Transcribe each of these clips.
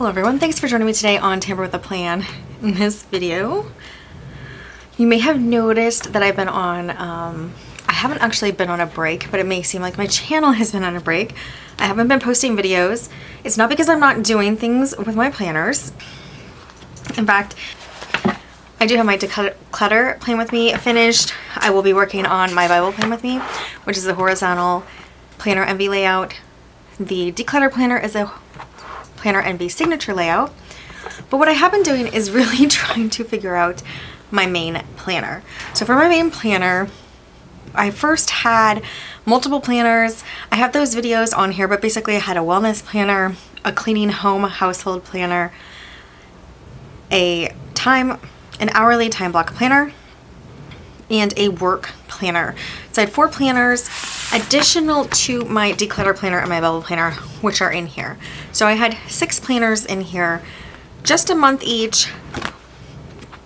Hello everyone, thanks for joining me today on Tamper with a Plan. In this video, you may have noticed that I've been on, I haven't actually been on a break, but it may seem like my channel has been on a break. I haven't been posting videos. It's not because I'm not doing things with my planners. In fact, I do have my declutter plan with me finished. I will be working on my Bible plan with me, which is a horizontal planner envy layout. The declutter planner is a planner envy signature layout. But what I have been doing is really trying to figure out my main planner. So for my main planner, I first had multiple planners. I have those videos on here, but basically I had a wellness planner, a cleaning home household planner, an hourly time block planner, and a work planner. So I had 4 planners additional to my declutter planner and my Bible planner, which are in here. So I had 6 planners in here, just a month each.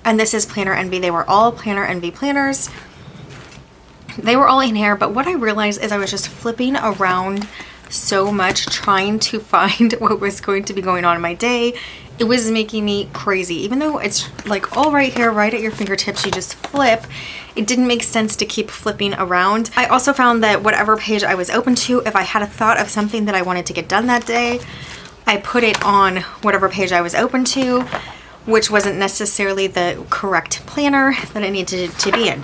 And this is Planner Envy. They were all Planner Envy planners. They were all in here, but what I realized is I was just flipping around so much trying to find what was going to be going on in my day. It was making me crazy. Even though it's like all right here, right at your fingertips, you just flip. It didn't make sense to keep flipping around. I also found that whatever page I was open to, if I had a thought of something that I wanted to get done that day, I put it on whatever page I was open to, which wasn't necessarily the correct planner that it needed to be in.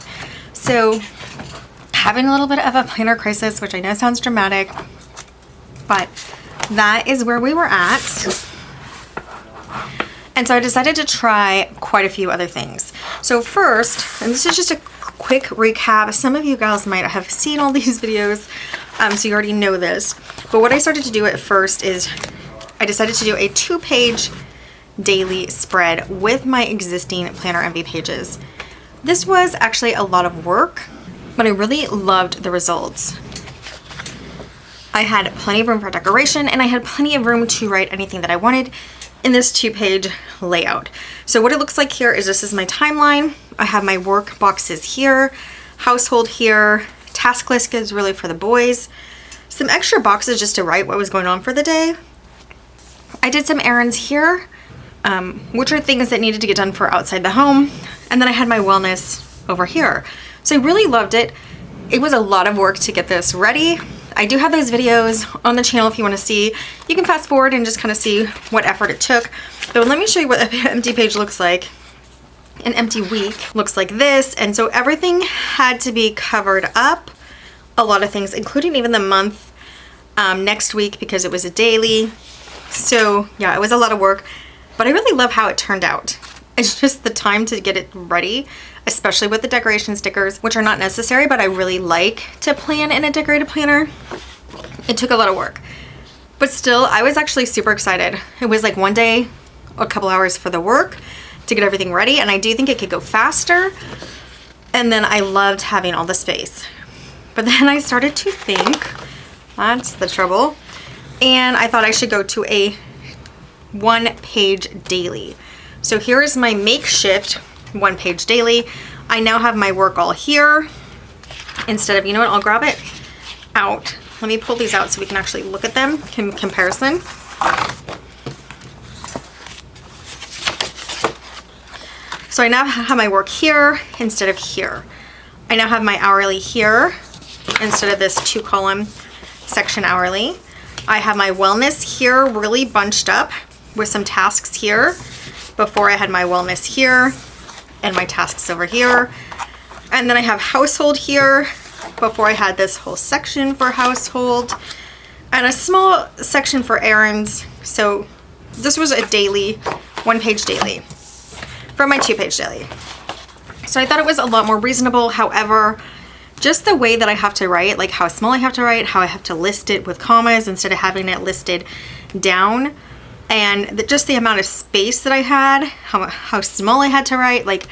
So having a little bit of a planner crisis, which I know sounds dramatic, but that is where we were at. And so I decided to try quite a few other things. So first, and this is just a quick recap, some of you guys might have seen all these videos, so you already know this. But what I started to do at first is I decided to do a 2-page daily spread with my existing Planner Envy pages. This was actually a lot of work, but I really loved the results. I had plenty of room for decoration, and I had plenty of room to write anything that I wanted in this 2-page layout. So what it looks like here is this is my timeline. I have my work boxes here, household here, task list is really for the boys, some extra boxes just to write what was going on for the day. I did some errands here, which are things that needed to get done for outside the home. And then I had my wellness over here. So I really loved it. It was a lot of work to get this ready. I do have those videos on the channel if you want to see. You can fast forward and just kind of see what effort it took. But let me show you what an empty page looks like. An empty week looks like this. And so everything had to be covered up. A lot of things, including even the month next week, because it was a daily. So yeah, it was a lot of work, but I really love how it turned out. It's just the time to get it ready, especially with the decoration stickers, which are not necessary, but I really like to plan in a decorated planner. It took a lot of work, but still, I was actually super excited. It was like one day, a couple hours for the work to get everything ready, and I do think it could go faster. And then I loved having all the space. But then I started to think, that's the trouble, and I thought I should go to a 1-page daily. So here is my makeshift 1-page daily. I now have my work all here instead of, you know what, I'll grab it out. Let me pull these out so we can actually look at them in comparison. So I now have my work here instead of here. I now have my hourly here instead of this 2-column section hourly. I have my wellness here really bunched up with some tasks here. Before I had my wellness here and my tasks over here. And then I have household here before I had this whole section for household and a small section for errands. So this was a daily, 1-page daily from my 2-page daily. So I thought it was a lot more reasonable. However, just the way that I have to write, like how small I have to write, how I have to list it with commas instead of having it listed down, and just the amount of space that I had, how small I had to write, like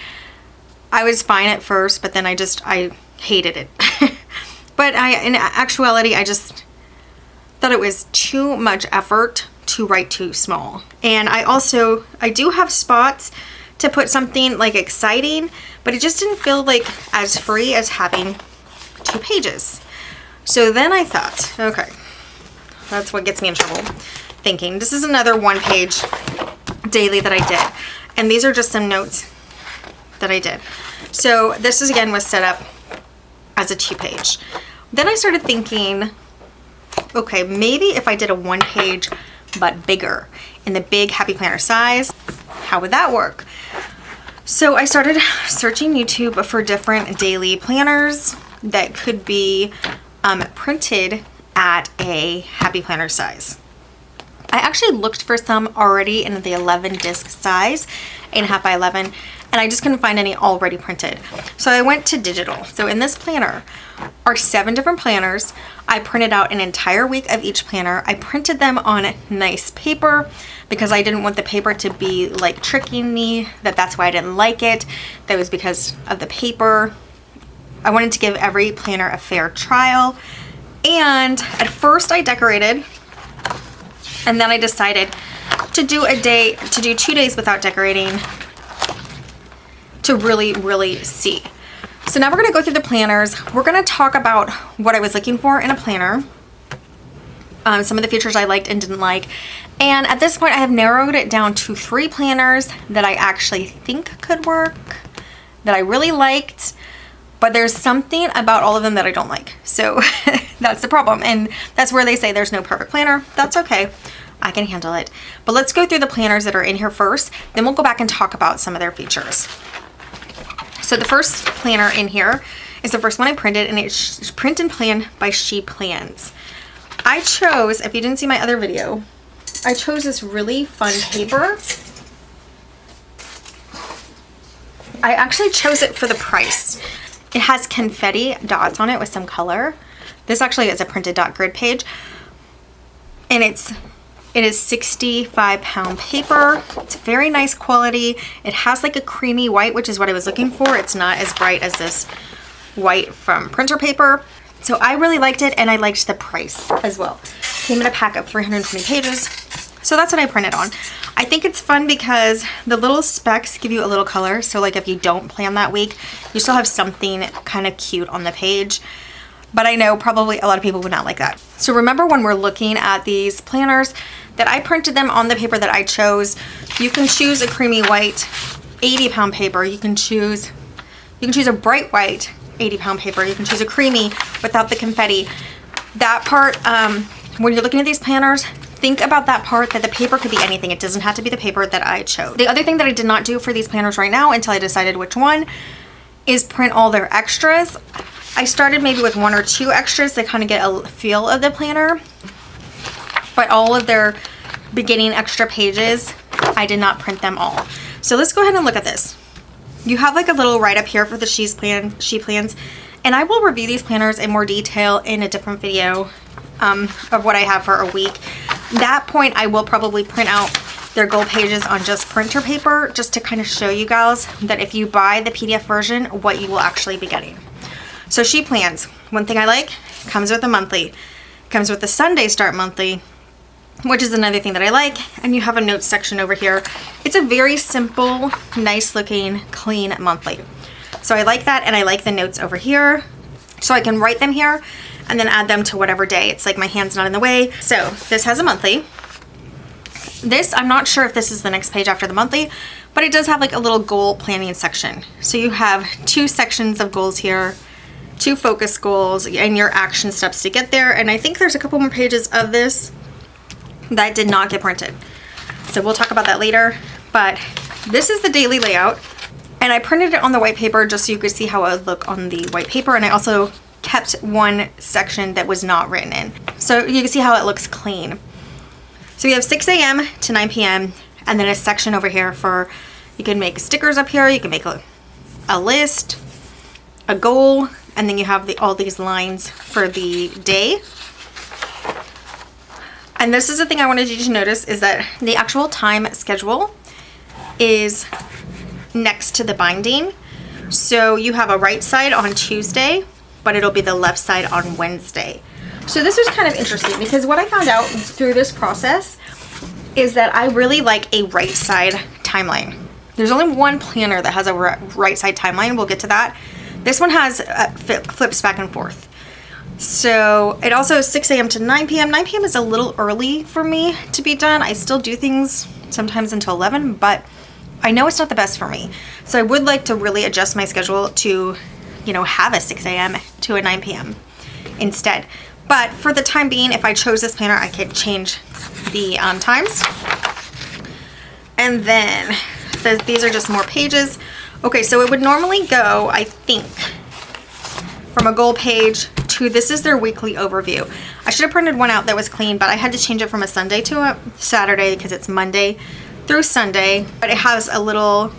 I was fine at first, but then I hated it. But in actuality, I just thought it was too much effort to write too small. And I do have spots to put something like exciting, but it just didn't feel like as free as having 2 pages. So then I thought, okay, that's what gets me in trouble. thinking. This is another 1-page daily that I did. And these are just some notes that I did. So this is, again, was set up as a 2-page. Then I started thinking, okay, maybe if I did a 1-page but bigger in the big Happy Planner size, how would that work? So I started searching YouTube for different daily planners that could be printed at a Happy Planner size. I actually looked for some already in the 11 disc size, 8.5 by 11, and I just couldn't find any already printed. So I went to digital. So in this planner are 7 different planners. I printed out an entire week of each planner. I printed them on nice paper because I didn't want the paper to be like tricking me, that's why I didn't like it. That was because of the paper. I wanted to give every planner a fair trial. And at first I decorated, and then I decided to do 2 days without decorating to really see. So now we're gonna go through the planners. We're gonna talk about what I was looking for in a planner, some of the features I liked and didn't like. And at this point I have narrowed it down to 3 planners that I actually think could work, that I really liked, but there's something about all of them that I don't like. So that's the problem. And that's where they say there's no perfect planner. That's okay. I can handle it. But let's go through the planners that are in here first. Then we'll go back and talk about some of their features. So the first planner in here is the first one I printed, and it's Print and Plan by She Plans. I chose, if you didn't see my other video, I chose this really fun paper. I actually chose it for the price. It has confetti dots on it with some color. This actually is a printed dot grid page, and it is 65-pound paper. It's very nice quality. It has like a creamy white, which is what I was looking for. It's not as bright as this white from printer paper. So I really liked it, and I liked the price as well. Came in a pack of 320 pages. So that's what I printed on. I think it's fun because the little specks give you a little color. So like if you don't plan that week, you still have something kind of cute on the page. But I know probably a lot of people would not like that. So remember, when we're looking at these planners, that I printed them on the paper that I chose. You can choose a creamy white 80-pound paper. You can choose a bright white 80-pound paper. You can choose a creamy without the confetti. That part, when you're looking at these planners, think about that part, that the paper could be anything. It doesn't have to be the paper that I chose. The other thing that I did not do for these planners right now, until I decided which one, is print all their extras. I started maybe with 1 or 2 extras to kind of get a feel of the planner, but all of their beginning extra pages, I did not print them all. So let's go ahead and look at this. You have like a little write-up here for the She Plans, and I will review these planners in more detail in a different video of what I have for a week. That point, I will probably print out their goal pages on just printer paper, just to kind of show you guys that if you buy the PDF version, what you will actually be getting. So She Plans, one thing I like, comes with a monthly. Comes with the Sunday Start monthly, which is another thing that I like. And you have a notes section over here. It's a very simple, nice looking, clean monthly. So I like that, and I like the notes over here. So I can write them here and then add them to whatever day. It's like my hand's not in the way. So this has a monthly. This, I'm not sure if this is the next page after the monthly, but it does have like a little goal planning section. So you have 2 sections of goals here, 2 focus goals, and your action steps to get there. And I think there's a couple more pages of this that did not get printed. So we'll talk about that later. But this is the daily layout. And I printed it on the white paper just so you could see how it would look on the white paper. And I also kept one section that was not written in, so you can see how it looks clean. So we have 6 a.m. to 9 p.m. and then a section over here for, you can make stickers up here, you can make a list, a goal, and then you have all these lines for the day. And this is the thing I wanted you to notice, is that the actual time schedule is next to the binding. So you have a right side on Tuesday, but it'll be the left side on Wednesday. So this was kind of interesting, because what I found out through this process is that I really like a right side timeline. There's only one planner that has a right side timeline. We'll get to that. This one has flips back and forth. So it also is 6 a.m. to 9 p.m. 9 p.m. is a little early for me to be done. I still do things sometimes until 11, but I know it's not the best for me. So I would like to really adjust my schedule to, you know, have a 6 a.m. to a 9 p.m. instead. But for the time being, if I chose this planner, I could change the times. And then these are just more pages. Okay, so it would normally go, I think, from a goal page to, this is their weekly overview. I should have printed one out that was clean, but I had to change it from a Sunday to a Saturday because it's Monday through Sunday. But it has a little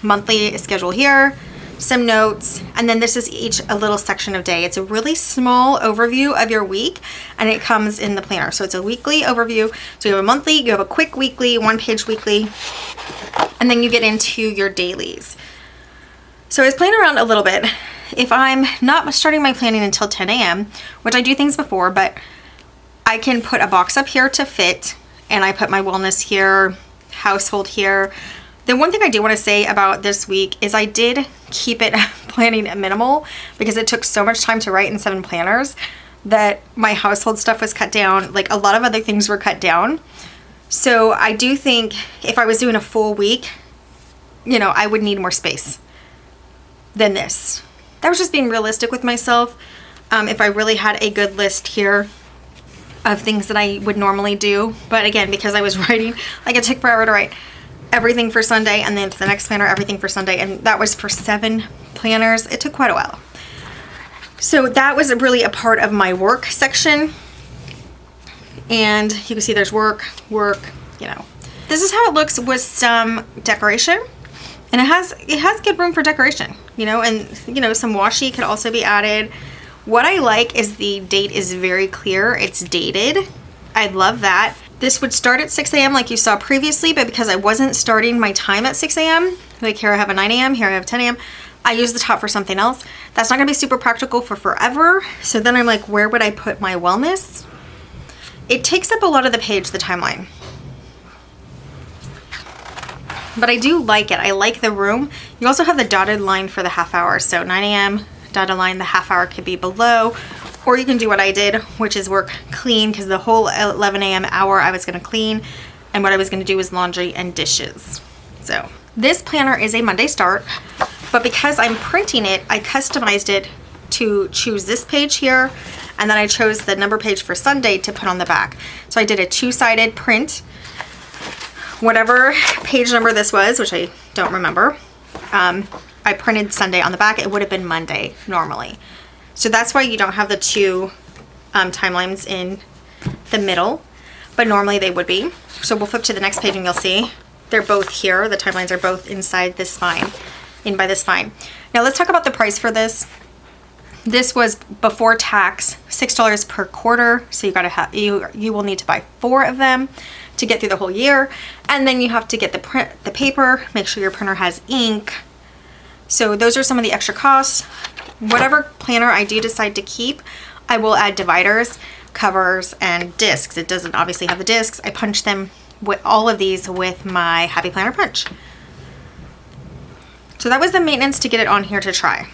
monthly schedule here, some notes, and then this is each a little section of day. It's a really small overview of your week, and it comes in the planner. So it's a weekly overview. So you have a monthly, you have a quick weekly, one-page weekly, and then you get into your dailies. So I was playing around a little bit. If I'm not starting my planning until 10 a.m., which I do things before, but I can put a box up here to fit, and I put my wellness here, household here. The one thing I do want to say about this week is I did keep it planning minimal because it took so much time to write in 7 planners that my household stuff was cut down. Like, a lot of other things were cut down. So I do think if I was doing a full week, you know, I would need more space than this. That was just being realistic with myself. If I really had a good list here of things that I would normally do. But again, because I was writing, like, it took forever to write everything for Sunday, and then to the next planner, everything for Sunday. And that was for 7 planners. It took quite a while. So that was really a part of my work section. And you can see there's work, you know. This is how it looks with some decoration. And it has good room for decoration, you know, and, you know, some washi could also be added. What I like is the date is very clear. It's dated. I love that. This would start at 6 a.m. like you saw previously, but because I wasn't starting my time at 6 a.m., like here I have a 9 a.m., here I have 10 a.m., I use the top for something else. That's not gonna be super practical for forever. So then I'm like, where would I put my wellness? It takes up a lot of the page, the timeline. But I do like it. I like the room. You also have the dotted line for the half hour. So 9 a.m. dotted line, the half hour could be below. Or you can do what I did, which is work clean, because the whole 11 a.m. hour I was going to clean. And what I was going to do was laundry and dishes. So this planner is a Monday start. But because I'm printing it, I customized it to choose this page here. And then I chose the number page for Sunday to put on the back. So I did a 2-sided print. Whatever page number this was, which I don't remember, I printed Sunday on the back. It would have been Monday normally. So that's why you don't have the 2 timelines in the middle, but normally they would be. So we'll flip to the next page and you'll see they're both here. The timelines are both inside this spine, in by the spine. Now let's talk about the price for this. This was before tax, $6 per quarter. So you gotta have, you will need to buy 4 of them to get through the whole year, and then you have to get the paper, make sure your printer has ink. So those are some of the extra costs. Whatever planner I do decide to keep, I will add dividers, covers, and discs. It doesn't obviously have the discs. I punch them with all of these with my Happy Planner punch. So that was the maintenance to get it on here to try.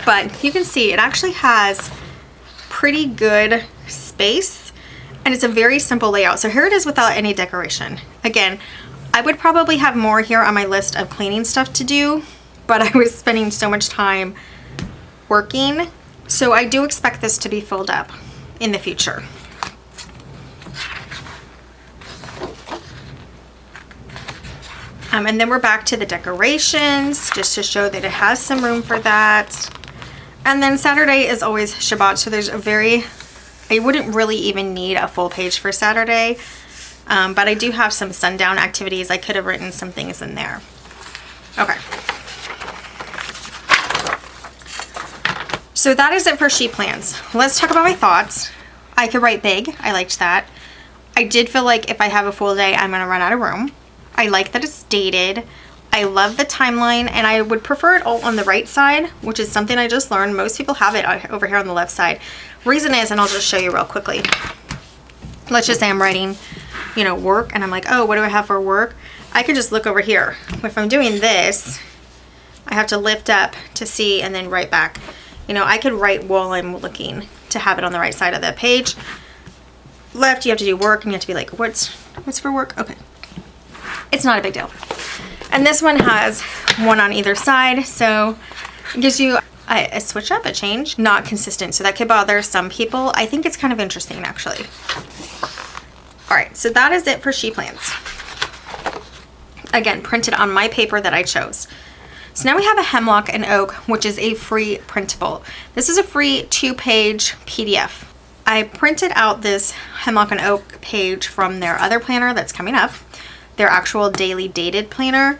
But you can see it actually has pretty good space. And it's a very simple layout. So here it is without any decoration. Again, I would probably have more here on my list of cleaning stuff to do, but I was spending so much time working. So I do expect this to be filled up in the future. And then we're back to the decorations, just to show that it has some room for that. And then Saturday is always Shabbat, so there's I wouldn't really even need a full page for Saturday, but I do have some sundown activities. I could have written some things in there. Okay. So that is it for sheet plans. Let's talk about my thoughts. I could write big. I liked that. I did feel like if I have a full day, I'm going to run out of room. I like that it's dated. I love the timeline, and I would prefer it all on the right side, which is something I just learned. Most people have it over here on the left side. Reason is, and I'll just show you real quickly. Let's just say I'm writing, you know, work, and I'm like, oh, what do I have for work? I could just look over here. If I'm doing this, I have to lift up to see and then right back. You know, I could write while I'm looking to have it on the right side of the page. Left, you have to do work, and you have to be like, what's for work? Okay. It's not a big deal. And this one has one on either side, so it gives you a switch up, a change, not consistent. So that could bother some people. I think it's kind of interesting, actually. All right, so that is it for sheet plans. Again, printed on my paper that I chose. So now we have a Hemlock and Oak, which is a free printable. This is a free 2-page PDF. I printed out this Hemlock and Oak page from their other planner that's coming up, their actual daily dated planner.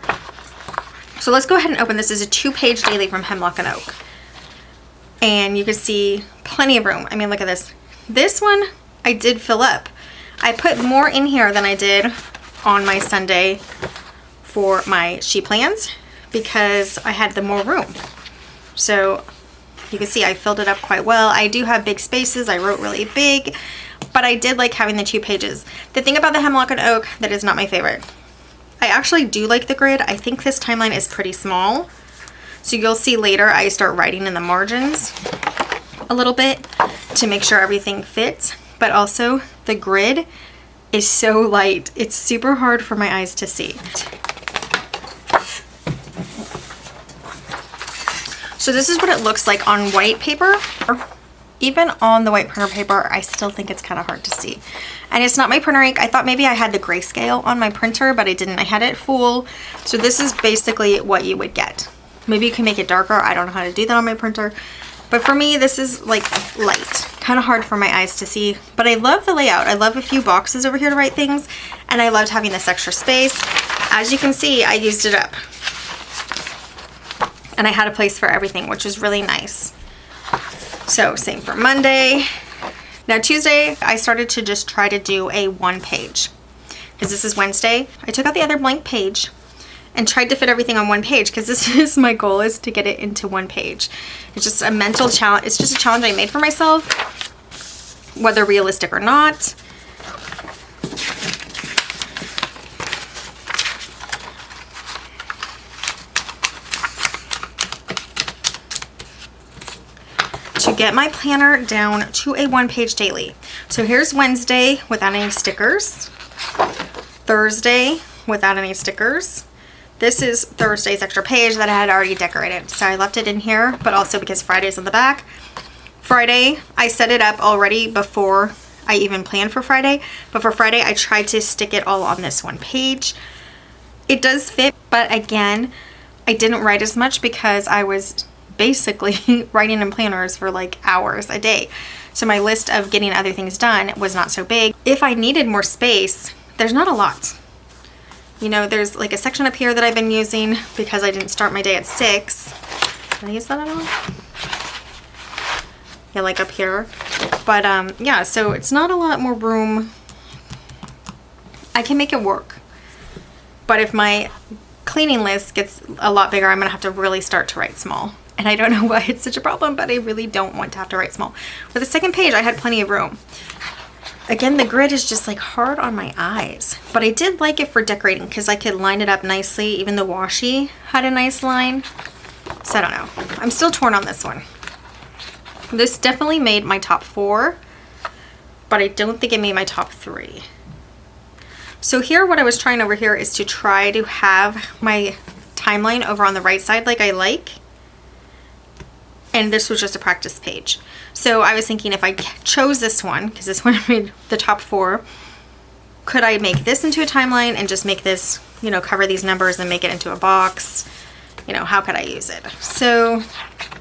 So let's go ahead and open this. This is a 2-page daily from Hemlock and Oak. And you can see plenty of room. I mean, look at this. This one I did fill up. I put more in here than I did on my Sunday for my sheet plans because I had the more room. So you can see I filled it up quite well. I do have big spaces. I wrote really big, but I did like having the 2 pages. The thing about the Hemlock and Oak that is not my favorite, I actually do like the grid. I think this timeline is pretty small. So you'll see later I start writing in the margins a little bit to make sure everything fits, but also the grid is so light. It's super hard for my eyes to see. So this is what it looks like on white paper. Even on the white printer paper, I still think it's kind of hard to see. And it's not my printer ink. I thought maybe I had the grayscale on my printer, but I didn't. I had it full. So this is basically what you would get. Maybe you can make it darker. I don't know how to do that on my printer. But for me, this is like light. Kind of hard for my eyes to see. But I love the layout. I love a few boxes over here to write things. And I loved having this extra space. As you can see, I used it up. And I had a place for everything, which was really nice. So same for Monday. Now Tuesday, I started to just try to do a 1-page. Because this is Wednesday. I took out the other blank page and tried to fit everything on 1 page because this is my goal, is to get it into 1 page. It's just a mental challenge. It's just a challenge I made for myself, whether realistic or not. To get my planner down to a 1-page daily. So here's Wednesday without any stickers. Thursday without any stickers. This is Thursday's extra page that I had already decorated. So I left it in here, but also because Friday's on the back. Friday, I set it up already before I even planned for Friday. But for Friday, I tried to stick it all on this 1 page. It does fit, but again, I didn't write as much because I was basically writing in planners for like hours a day. So my list of getting other things done was not so big. If I needed more space, there's not a lot. You know, there's like a section up here that I've been using because I didn't start my day at 6. Can I use that at all? Yeah, like up here. But yeah, so it's not a lot more room. I can make it work. But if my cleaning list gets a lot bigger, I'm gonna have to really start to write small. And I don't know why it's such a problem, but I really don't want to have to write small. For the second page, I had plenty of room. Again, the grid is just like hard on my eyes, but I did like it for decorating because I could line it up nicely. Even the washi had a nice line. So I don't know. I'm still torn on this one. This definitely made my top 4, but I don't think it made my top 3. So here, what I was trying over here is to try to have my timeline over on the right side like I like. And this was just a practice page. So I was thinking if I chose this one, because this one made the top 4, could I make this into a timeline and just make this, you know, cover these numbers and make it into a box? You know, how could I use it? So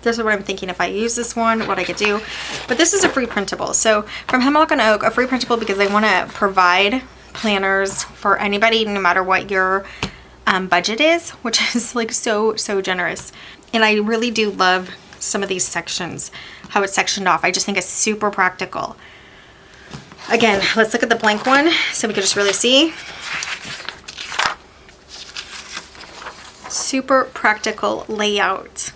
this is what I'm thinking. If I use this one, what I could do. But this is a free printable. So from Hemlock and Oak, a free printable because they want to provide planners for anybody, no matter what your budget is, which is like so generous. And I really do love some of these sections, how it's sectioned off. I just think it's super practical. Again, let's look at the blank one so we can just really see. Super practical layout.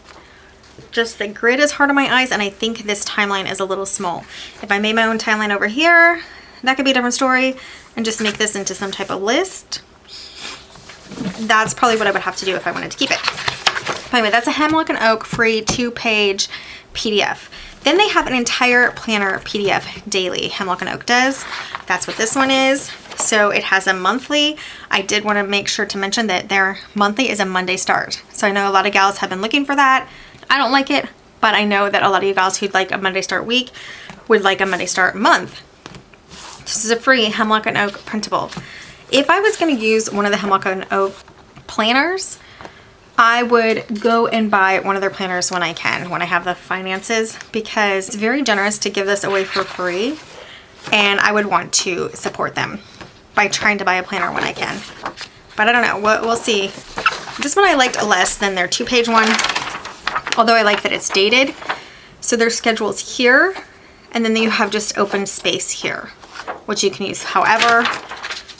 Just the grid is hard on my eyes, and I think this timeline is a little small. If I made my own timeline over here, that could be a different story, and just make this into some type of list. That's probably what I would have to do if I wanted to keep it. But anyway, that's a Hemlock and Oak free 2-page PDF. Then they have an entire planner PDF daily. Hemlock and Oak does. That's what this one is. So it has a monthly. I did want to make sure to mention that their monthly is a Monday start. So I know a lot of gals have been looking for that. I don't like it, but I know that a lot of you gals who'd like a Monday start week would like a Monday start month. This is a free Hemlock and Oak printable. If I was going to use one of the Hemlock and Oak planners, I would go and buy one of their planners when I can, when I have the finances, because it's very generous to give this away for free, and I would want to support them by trying to buy a planner when I can. But I don't know, we'll see. This one I liked less than their 2-page one, although I like that it's dated. So their schedule's here, and then you have just open space here, which you can use however.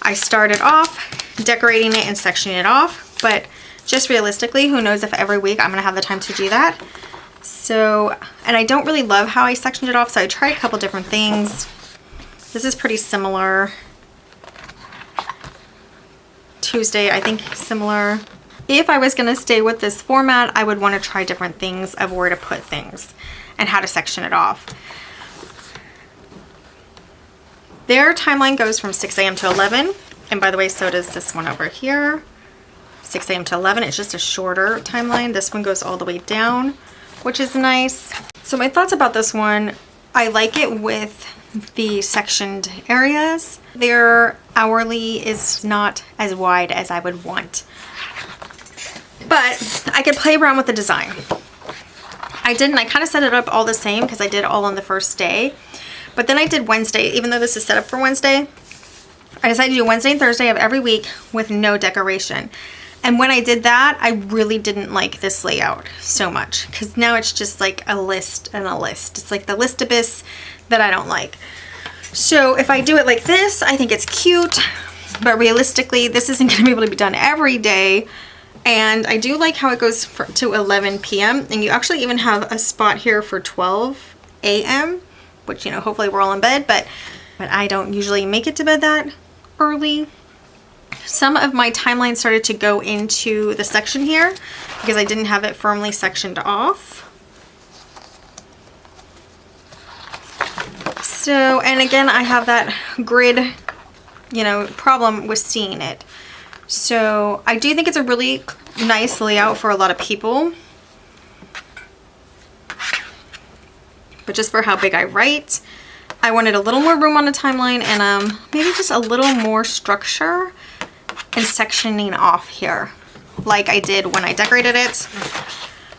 I started off decorating it and sectioning it off, but just realistically, who knows if every week I'm gonna have the time to do that. So, and I don't really love how I sectioned it off, so I tried a couple different things. This is pretty similar. Tuesday, I think similar. If I was gonna stay with this format, I would wanna try different things of where to put things and how to section it off. Their timeline goes from 6 a.m. to 11. And by the way, so does this one over here. 6 a.m. to 11. It's just a shorter timeline. This one goes all the way down, which is nice. So my thoughts about this one, I like it with the sectioned areas. Their hourly is not as wide as I would want. But I could play around with the design. I kind of set it up all the same because I did all on the first day. But then I did Wednesday, even though this is set up for Wednesday, I decided to do Wednesday and Thursday of every week with no decoration. And when I did that, I really didn't like this layout so much because now it's just like a list and a list. It's like the list-abyss that I don't like. So if I do it like this, I think it's cute, but realistically, this isn't going to be able to be done every day. And I do like how it goes to 11 p.m. And you actually even have a spot here for 12 a.m., which, you know, hopefully we're all in bed, but I don't usually make it to bed that early. Some of my timeline started to go into the section here because I didn't have it firmly sectioned off. So, and again, I have that grid, you know, problem with seeing it. So I do think it's a really nice layout for a lot of people. But just for how big I write, I wanted a little more room on the timeline and maybe just a little more structure and sectioning off here like I did when I decorated it.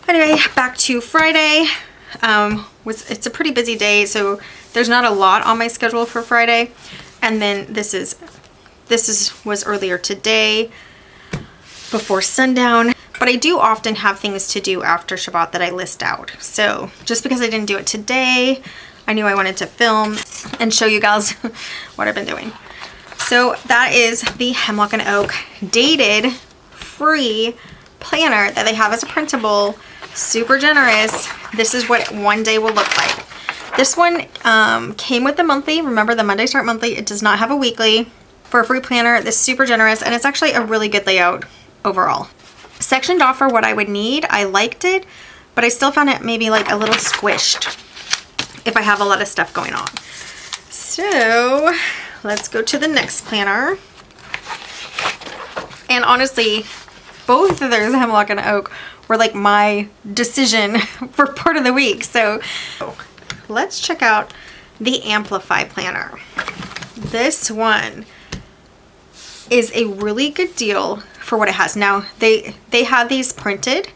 Anyway, back to Friday. It's a pretty busy day, so there's not a lot on my schedule for Friday. And then this was earlier today before sundown. But I do often have things to do after Shabbat that I list out. So just because I didn't do it today, I knew I wanted to film and show you guys what I've been doing. So that is the Hemlock and Oak dated free planner that they have as a printable. Super generous. This is what one day will look like. This one came with the monthly. Remember the Monday Start monthly. It does not have a weekly. For a free planner, this is super generous, and it's actually a really good layout overall. Sectioned off for what I would need. I liked it, but I still found it maybe like a little squished if I have a lot of stuff going on. So let's go to the next planner. And honestly, both of those Hemlock and Oak were like my decision for part of the week. So let's check out the Amplify planner. This one is a really good deal for what it has. Now they have these printed.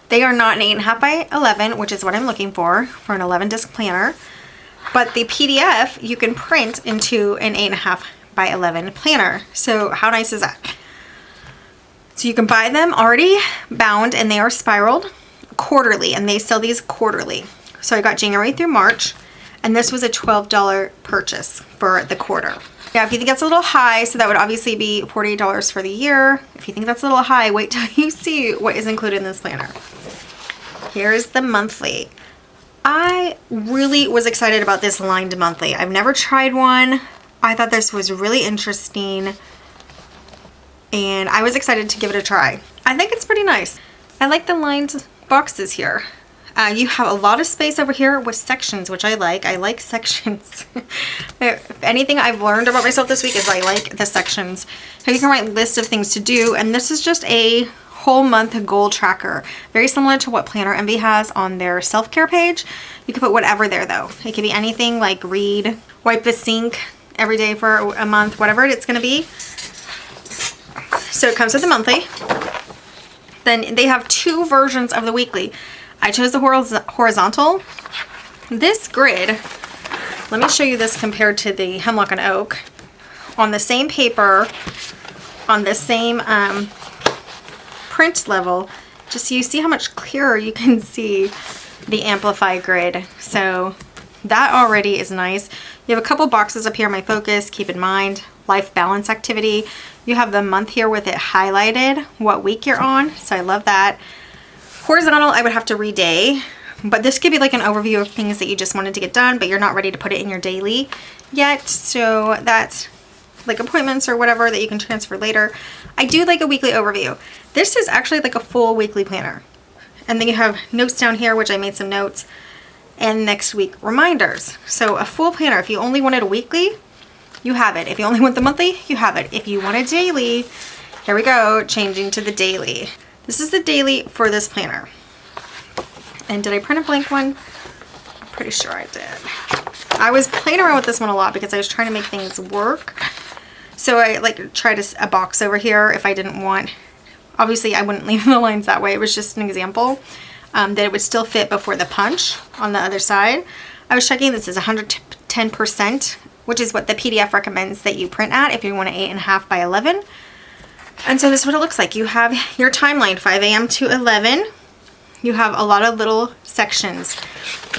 They are not an 8.5 by 11, which is what I'm looking for an 11 disc planner. But the PDF you can print into an 8.5 by 11 planner. So how nice is that? So you can buy them already bound, and they are spiraled quarterly, and they sell these quarterly. So I got January through March, and this was a $12 purchase for the quarter. Yeah, if you think that's a little high, so that would obviously be $48 for the year. If you think that's a little high, wait till you see what is included in this planner. Here's the monthly. I really was excited about this lined monthly. I've never tried one. I thought this was really interesting, and I was excited to give it a try. I think it's pretty nice. I like the lined boxes here. You have a lot of space over here with sections, which I like. I like sections. If anything I've learned about myself this week is I like the sections. So you can write lists of things to do, and this is just a whole month goal tracker. Very similar to what Planner Envy has on their self-care page. You can put whatever there though. It could be anything like read, wipe the sink every day for a month, whatever it's gonna be. So it comes with the monthly. Then they have 2 versions of the weekly. I chose the horizontal. This grid, let me show you this compared to the Hemlock and Oak. On the same paper, on the same print level, just so you see how much clearer you can see the Amplify grid. So that already is nice. You have a couple boxes up here, my focus, keep in mind, life balance activity. You have the month here with it highlighted, what week you're on, so I love that. Horizontal, I would have to reday, but this could be like an overview of things that you just wanted to get done, but you're not ready to put it in your daily yet. So that's like appointments or whatever that you can transfer later. I do like a weekly overview. This is actually like a full weekly planner. And then you have notes down here, which I made some notes, and next week reminders. So a full planner, if you only wanted a weekly, you have it. If you only want the monthly, you have it. If you want a daily, here we go, changing to the daily. This is the daily for this planner. And did I print a blank one? I'm pretty sure I did. I was playing around with this one a lot because I was trying to make things work. So I like tried a box over here if I didn't want, obviously I wouldn't leave the lines that way. It was just an example that it would still fit before the punch on the other side. I was checking this is 110%, which is what the PDF recommends that you print at if you want an 8.5 by 11. And so this is what it looks like. You have your timeline, 5 a.m. to 11. You have a lot of little sections.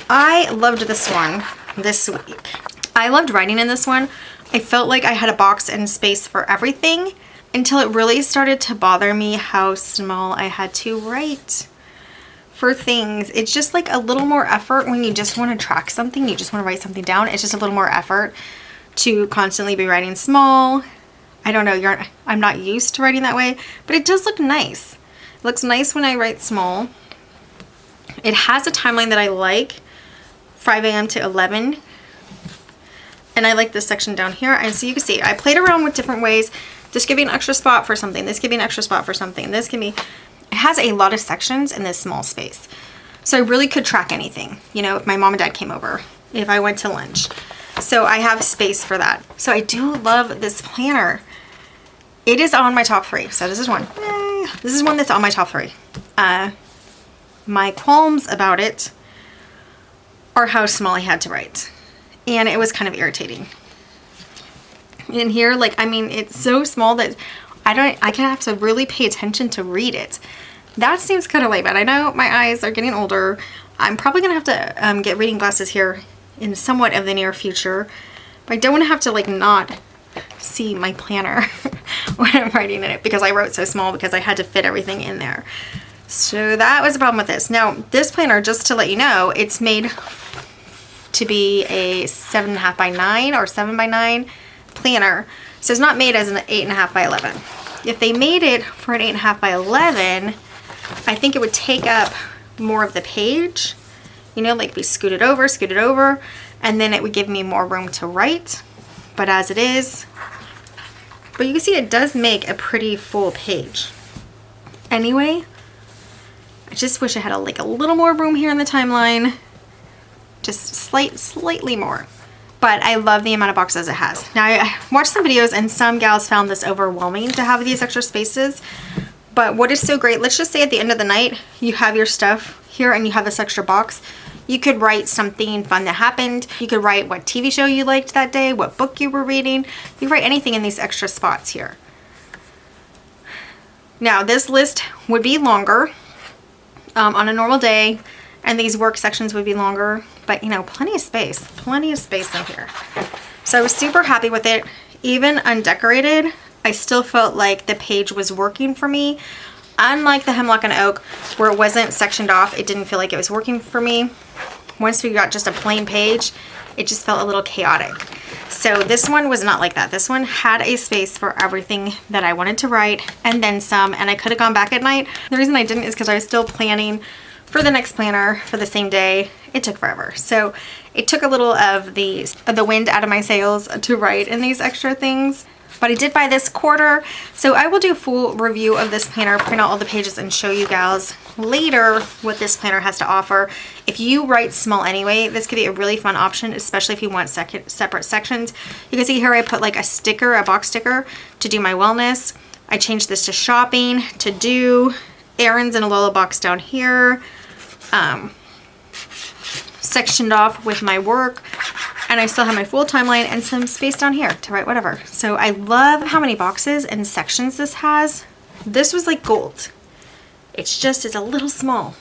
I loved this one this week. I loved writing in this one. I felt like I had a box and space for everything until it really started to bother me how small I had to write for things. It's just like a little more effort when you just want to track something, you just want to write something down. It's just a little more effort to constantly be writing small. I don't know, I'm not used to writing that way, but it does look nice. It looks nice when I write small. It has a timeline that I like, 5 a.m. to 11. And I like this section down here. And so you can see, I played around with different ways. This could be an extra spot for something. This could be an extra spot for something. This can be, it has a lot of sections in this small space. So I really could track anything. You know, if my mom and dad came over, if I went to lunch. So I have space for that. So I do love this planner. It is on my top 3. So this is one. Yay. This is one that's on my top 3. My qualms about it are how small I had to write. And it was kind of irritating. In here, like, I mean, it's so small that I can have to really pay attention to read it. That seems kind of late, but I know my eyes are getting older. I'm probably gonna have to get reading glasses here in somewhat of the near future. But I don't want to have to like not see my planner when I'm writing in it because I wrote so small because I had to fit everything in there. So that was a problem with this. Now this planner, just to let you know, it's made to be a 7.5 by 9 or 7 by 9 planner. So it's not made as an 8.5 by 11. If they made it for an 8.5 by 11, I think it would take up more of the page, you know, like be scooted over, and then it would give me more room to write. But as it is, but you can see it does make a pretty full page. Anyway, I just wish I had like a little more room here in the timeline, just slightly more. But I love the amount of boxes it has. Now I watched some videos and some gals found this overwhelming to have these extra spaces. But what is so great, let's just say at the end of the night, you have your stuff here and you have this extra box. You could write something fun that happened. You could write what TV show you liked that day, what book you were reading. You write anything in these extra spots here. Now this list would be longer on a normal day, and these work sections would be longer, but you know, plenty of space in here. So I was super happy with it. Even undecorated, I still felt like the page was working for me. Unlike the Hemlock and Oak, where it wasn't sectioned off, it didn't feel like it was working for me. once we got just a plain page, it just felt a little chaotic. So this one was not like that. This one had a space for everything that I wanted to write and then some, and I could have gone back at night. The reason I didn't is because I was still planning for the next planner for the same day. It took forever. So it took a little of the wind out of my sails to write in these extra things. But I did buy this quarter, so I will do a full review of this planner, print out all the pages, and show you gals later what this planner has to offer. If you write small anyway, this could be a really fun option, especially if you want separate sections. You can see here I put like a sticker, a box sticker, to do my wellness. I changed this to shopping, to do errands in a little box down here, sectioned off with my work. And I still have my full timeline and some space down here to write whatever. So I love how many boxes and sections this has. This was like gold. It's a little small.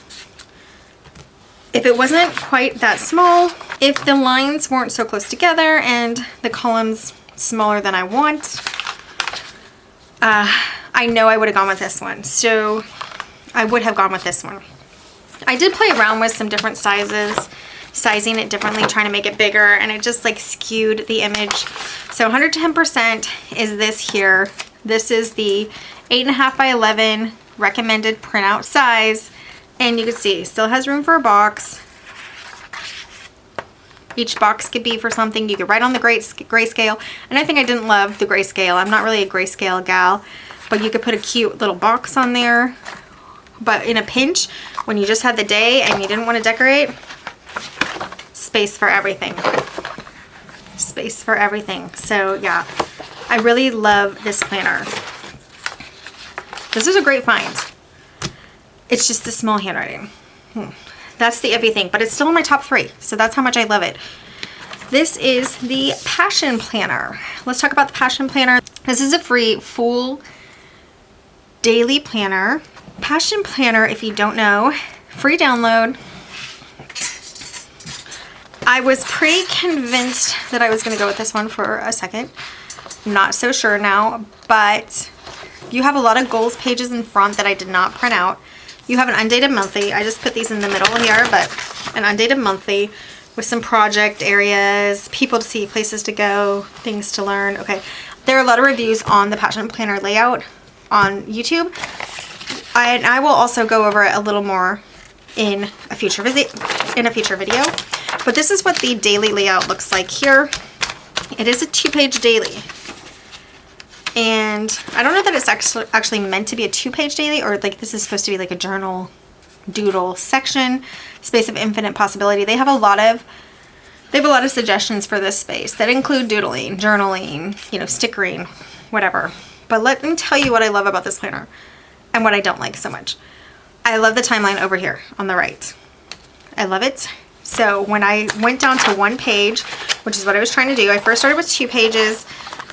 If it wasn't quite that small, if the lines weren't so close together and the columns smaller than I want, I know I would have gone with this one. So I would have gone with this one. I did play around with some different sizes, sizing it differently, trying to make it bigger, and it just like skewed the image. So 110% is this here. This is the 8.5 by 11 recommended printout size, and you can see still has room for a box. Each box could be for something. You could write on the grayscale, and I think I didn't love the grayscale. I'm not really a grayscale gal, but you could put a cute little box on there. But in a pinch, when you just had the day and you didn't want to decorate, space for everything. Space for everything. So yeah, I really love this planner. This is a great find. It's just the small handwriting. That's the iffy thing, but it's still in my top 3. So that's how much I love it. This is the Passion Planner. Let's talk about the Passion Planner. This is a free full daily planner. Passion Planner, if you don't know, free download. I was pretty convinced that I was going to go with this one for a second. Not so sure now, but you have a lot of goals pages in front that I did not print out. You have an undated monthly. I just put these in the middle here, but an undated monthly with some project areas, people to see, places to go, things to learn. Okay, there are a lot of reviews on the Passion Planner layout on YouTube. I will also go over it a little more in a future video. But this is what the daily layout looks like here. It is a 2-page daily. And I don't know that it's actually meant to be a 2-page daily, or like this is supposed to be like a journal doodle section, space of infinite possibility. They have a lot of suggestions for this space that include doodling, journaling, you know, stickering, whatever. But let me tell you what I love about this planner and what I don't like so much. I love the timeline over here on the right. I love it. So when I went down to 1 page, which is what I was trying to do, I first started with 2 pages.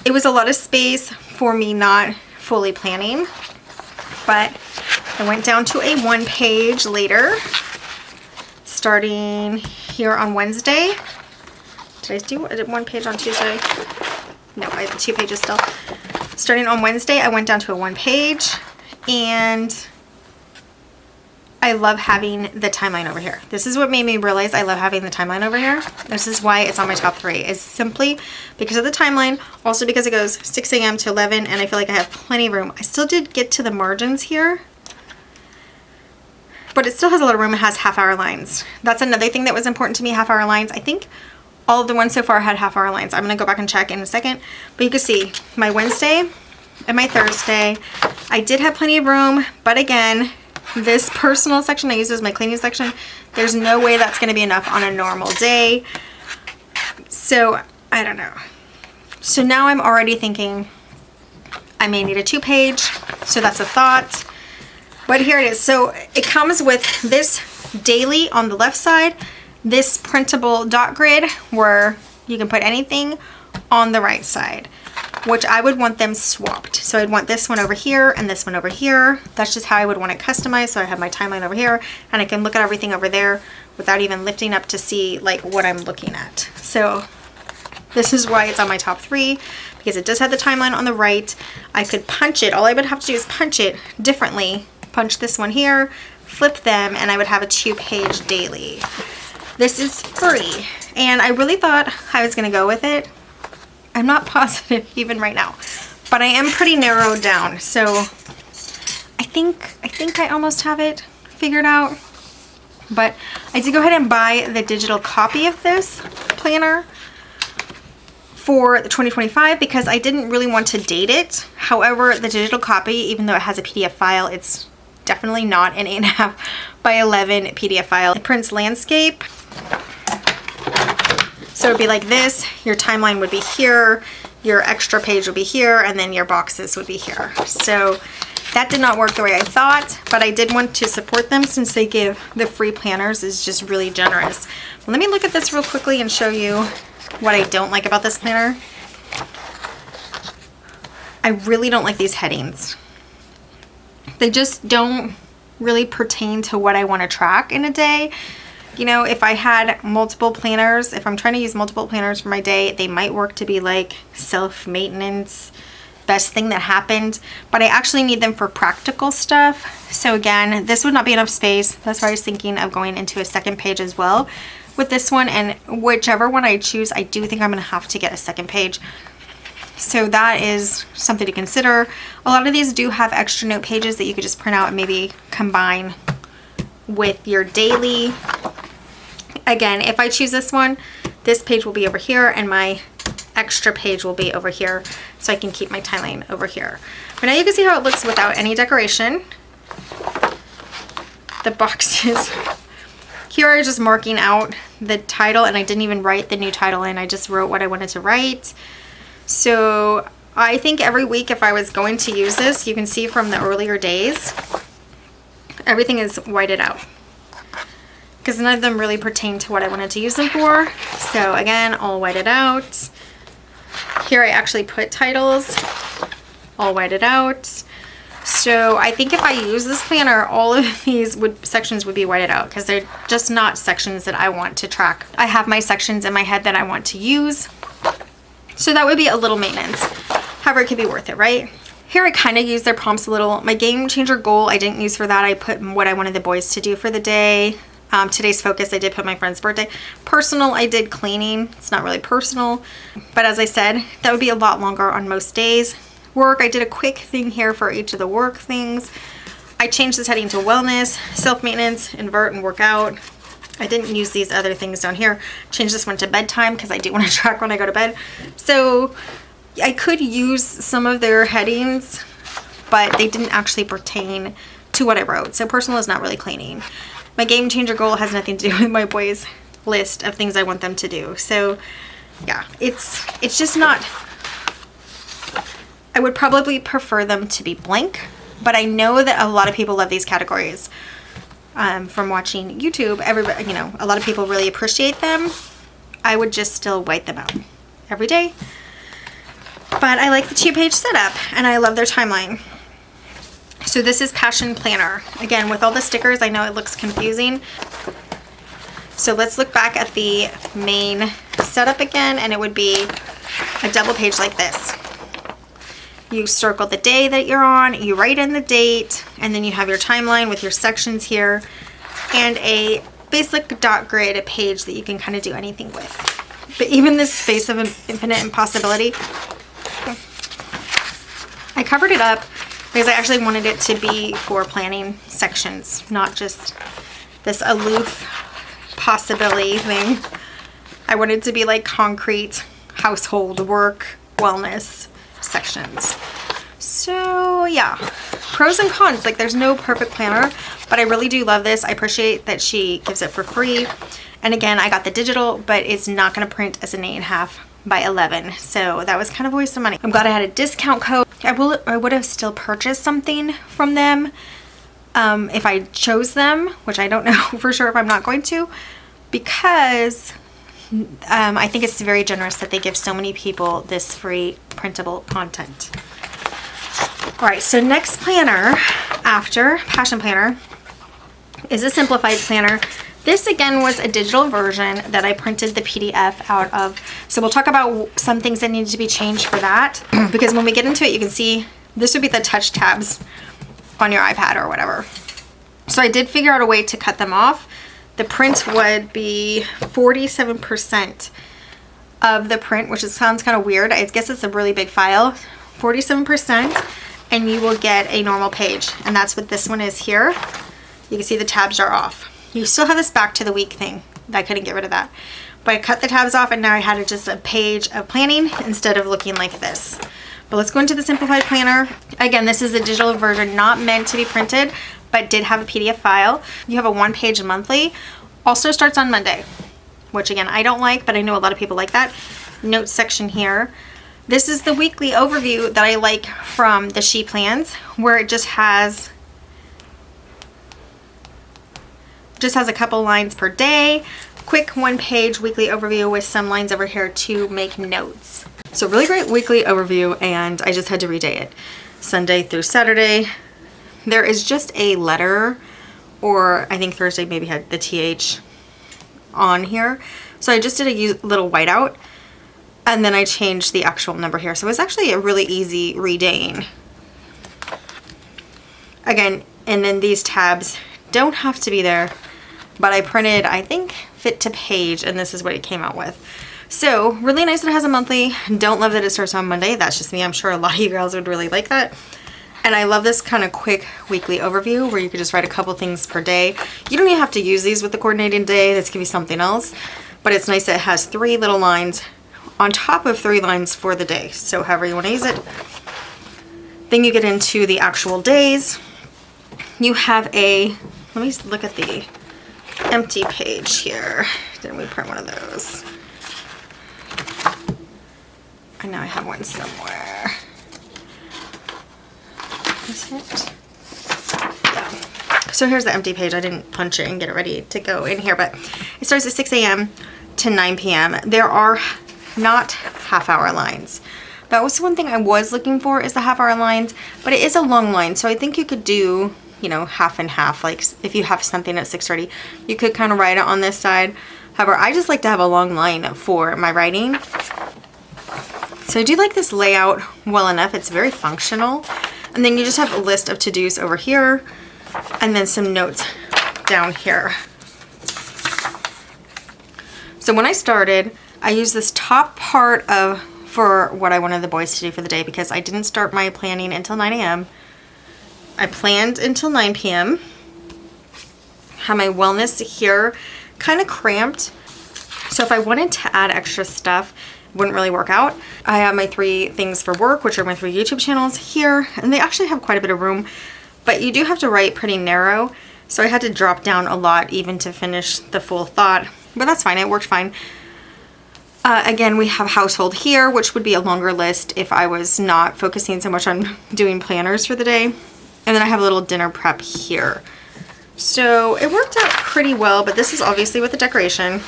It was a lot of space for me not fully planning, but I went down to a 1 page later, starting here on Wednesday. Did I do 1 page on Tuesday? No, I have 2 pages still. Starting on Wednesday, I went down to a 1 page, and I love having the timeline over here. This is what made me realize I love having the timeline over here. This is why it's on my top 3. It's simply because of the timeline, also because it goes 6 a.m. to 11, and I feel like I have plenty of room. I still did get to the margins here, but it still has a lot of room. It has half-hour lines. That's another thing that was important to me, half-hour lines. I think all of the ones so far had half-hour lines. I'm going to go back and check in a second, but you can see my Wednesday and my Thursday, I did have plenty of room, but again, this personal section I use as my cleaning section, there's no way that's going to be enough on a normal day. So I don't know. So now I'm already thinking I may need a 2-page. So that's a thought. But here it is. So it comes with this daily on the left side, this printable dot grid where you can put anything on the right side, which I would want them swapped. So I'd want this one over here and this one over here. That's just how I would want it customized. So I have my timeline over here and I can look at everything over there without even lifting up to see like what I'm looking at. So this is why it's on my top 3, because it does have the timeline on the right. I could punch it. All I would have to do is punch it differently. Punch this one here, flip them, and I would have a 2-page daily. This is free, and I really thought I was gonna go with it. I'm not positive even right now, but I am pretty narrowed down. So I think I almost have it figured out. But I did go ahead and buy the digital copy of this planner for the 2025 because I didn't really want to date it. However, the digital copy, even though it has a PDF file, it's definitely not an 8.5 by 11 PDF file. It prints landscape. So it'd be like this. Your timeline would be here, your extra page would be here, and then your boxes would be here. So that did not work the way I thought, but I did want to support them since they give the free planners is just really generous. Let me look at this real quickly and show you what I don't like about this planner. I really don't like these headings. They just don't really pertain to what I want to track in a day. You know, if I had multiple planners, if I'm trying to use multiple planners for my day, they might work to be like self-maintenance, best thing that happened, but I actually need them for practical stuff. So again, this would not be enough space. That's why I was thinking of going into a second page as well with this one, and whichever one I choose, I do think I'm gonna have to get a second page. So that is something to consider. A lot of these do have extra note pages that you could just print out and maybe combine with your daily. Again, if I choose this one, this page will be over here and my extra page will be over here, so I can keep my timeline over here. But now you can see how it looks without any decoration. The boxes. Here I was just marking out the title, and I didn't even write the new title in. I just wrote what I wanted to write. So I think every week if I was going to use this, you can see from the earlier days, everything is whited out, because none of them really pertain to what I wanted to use them for. So again, all whited out. Here I actually put titles, all whited out. So I think if I use this planner, all of these sections would be whited out because they're just not sections that I want to track. I have my sections in my head that I want to use. So that would be a little maintenance. However, it could be worth it, right? Here I kind of use their prompts a little. My game changer goal I didn't use for that. I put what I wanted the boys to do for the day. Today's focus, I did put my friend's birthday. Personal, I did cleaning. It's not really personal. But as I said, that would be a lot longer on most days. Work, I did a quick thing here for each of the work things. I changed this heading to wellness, self-maintenance, invert, and workout. I didn't use these other things down here. Changed this one to bedtime because I do want to track when I go to bed. So I could use some of their headings, but they didn't actually pertain to what I wrote. So personal is not really cleaning. My game changer goal has nothing to do with my boys' list of things I want them to do. So yeah, it's just not, I would probably prefer them to be blank, but I know that a lot of people love these categories. From watching YouTube, everybody, you know, a lot of people really appreciate them. I would just still white them out every day. But I like the 2-page setup and I love their timeline. So this is Passion Planner. Again, with all the stickers, I know it looks confusing. So let's look back at the main setup again, and it would be a double page like this. You circle the day that you're on, you write in the date, and then you have your timeline with your sections here, and a basic dot grid page that you can kind of do anything with. But even this space of infinite impossibility, I covered it up because I actually wanted it to be for planning sections, not just this aloof possibility thing. I wanted it to be like concrete household, work, wellness sections. So yeah, pros and cons. Like there's no perfect planner, but I really do love this. I appreciate that she gives it for free. And again, I got the digital, but it's not going to print as an 8.5 by 11. So that was kind of a waste of money. I'm glad I had a discount code. I would have still purchased something from them if I chose them, which I don't know for sure if I'm not going to, because I think it's very generous that they give so many people this free printable content. All right, so next planner after Passion Planner is a Simplified planner. This again was a digital version that I printed the PDF out of. So we'll talk about some things that need to be changed for that, because when we get into it, you can see this would be the touch tabs on your iPad or whatever. So I did figure out a way to cut them off. the print would be 47% of the print, which sounds kind of weird. I guess it's a really big file. 47%, and you will get a normal page. And that's what this one is here. You can see the tabs are off. You still have this back to the week thing. I couldn't get rid of that. But I cut the tabs off, and now I had just a page of planning instead of looking like this. But let's go into the Simplified planner. Again, this is a digital version, not meant to be printed, but did have a PDF file. You have a 1-page monthly. Also starts on Monday, which again, I don't like, but I know a lot of people like that. Notes section here. This is the weekly overview that I like from the She Plans, where it just has a couple lines per day. Quick 1-page weekly overview with some lines over here to make notes. So really great weekly overview, and I just had to redate it. Sunday through Saturday. There is just a letter, or I think Thursday maybe had the TH on here. So I just did a little whiteout, and then I changed the actual number here. So it was actually a really easy redating. Again, and then these tabs don't have to be there, but I printed, I think, fit to page, and this is what it came out with. So really nice that it has a monthly. Don't love that it starts on Monday. That's just me. I'm sure a lot of you girls would really like that. And I love this kind of quick weekly overview where you could just write a couple things per day. You don't even have to use these with the coordinating day. This could be something else. But it's nice that it has 3 little lines on top of 3 lines for the day. So however you want to use it. Then you get into the actual days. You have a, let me look at the empty page here. Didn't we print one of those? I know I have one somewhere. Is it? Yeah. So here's the empty page. I didn't punch it and get it ready to go in here, but it starts at 6 a.m. to 9 p.m. There are not half-hour lines. That was one thing I was looking for, is the half-hour lines, but it is a long line, so I think you could do, you know, half and half. Like if you have something at 6:30, you could kind of write it on this side. However, I just like to have a long line for my writing. So I do like this layout well enough. It's very functional. And then you just have a list of to-dos over here, and then some notes down here. So when I started, I used this top part for what I wanted the boys to do for the day, because I didn't start my planning until 9 a.m. I planned until 9 p.m. Have my wellness here kind of cramped. So if I wanted to add extra stuff, it wouldn't really work out. I have my 3 things for work, which are my 3 YouTube channels here, and they actually have quite a bit of room, but you do have to write pretty narrow. So I had to drop down a lot even to finish the full thought, but that's fine. It worked fine. Again, we have household here, which would be a longer list if I was not focusing so much on doing planners for the day. And then I have a little dinner prep here. So it worked out pretty well, but this is obviously with the decoration.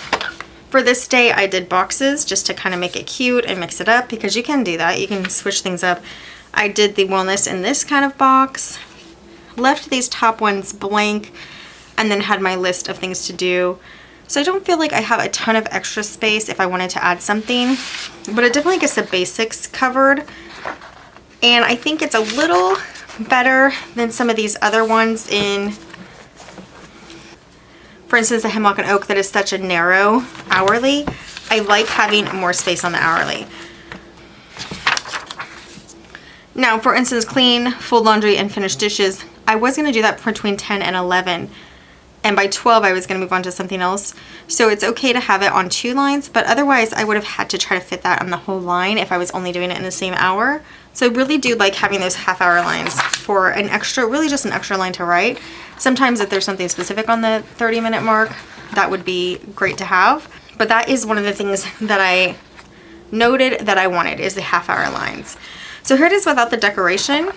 For this day, I did boxes just to kind of make it cute and mix it up, because you can do that. You can switch things up. I did the wellness in this kind of box, left these top ones blank, and then had my list of things to do. So I don't feel like I have a ton of extra space if I wanted to add something, but it definitely gets the basics covered. And I think it's a little better than some of these other ones in, for instance, the Hemlock and Oak, that is such a narrow hourly. I like having more space on the hourly. Now, for instance, clean, fold laundry, and finish dishes, I was going to do that between 10 and 11. And by 12, I was going to move on to something else. So it's okay to have it on 2 lines, but otherwise I would have had to try to fit that on the whole line if I was only doing it in the same hour. So I really do like having those half-hour lines for an extra, really just an extra line to write. Sometimes if there's something specific on the 30-minute mark, that would be great to have. But that is one of the things that I noted that I wanted, is the half-hour lines. So here it is without the decoration.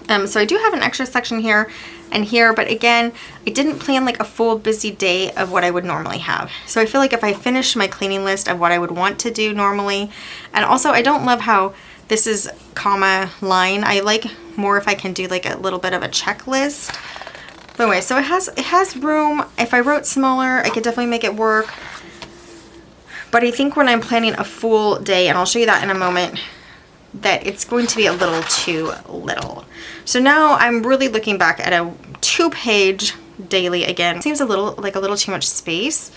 So I do have an extra section here and here, but again, I didn't plan like a full busy day of what I would normally have. So I feel like if I finish my cleaning list of what I would want to do normally, and also I don't love how this is comma line. I like more if I can do like a little bit of a checklist. But anyway, so it has room. If I wrote smaller, I could definitely make it work. But I think when I'm planning a full day, and I'll show you that in a moment, that it's going to be a little too little. So now I'm really looking back at a 2-page daily again. Seems a little too much space,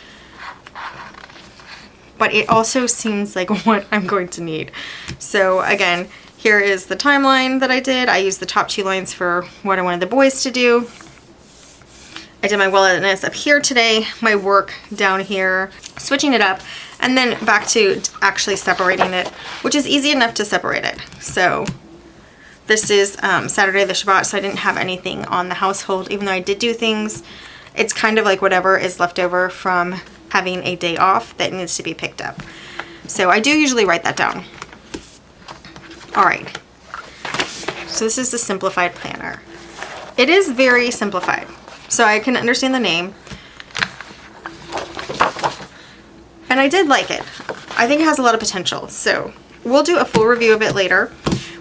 but it also seems like what I'm going to need. So again, here is the timeline that I did. I used the top 2 lines for what I wanted the boys to do. I did my wellness up here today, my work down here, switching it up, and then back to actually separating it, which is easy enough to separate it. So this is Saturday the Shabbat, so I didn't have anything on the household, even though I did do things. It's kind of like whatever is left over from having a day off that needs to be picked up. So I do usually write that down. All right, so this is the Simplified planner. It is very simplified, so I can understand the name. And I did like it. I think it has a lot of potential, so we'll do a full review of it later.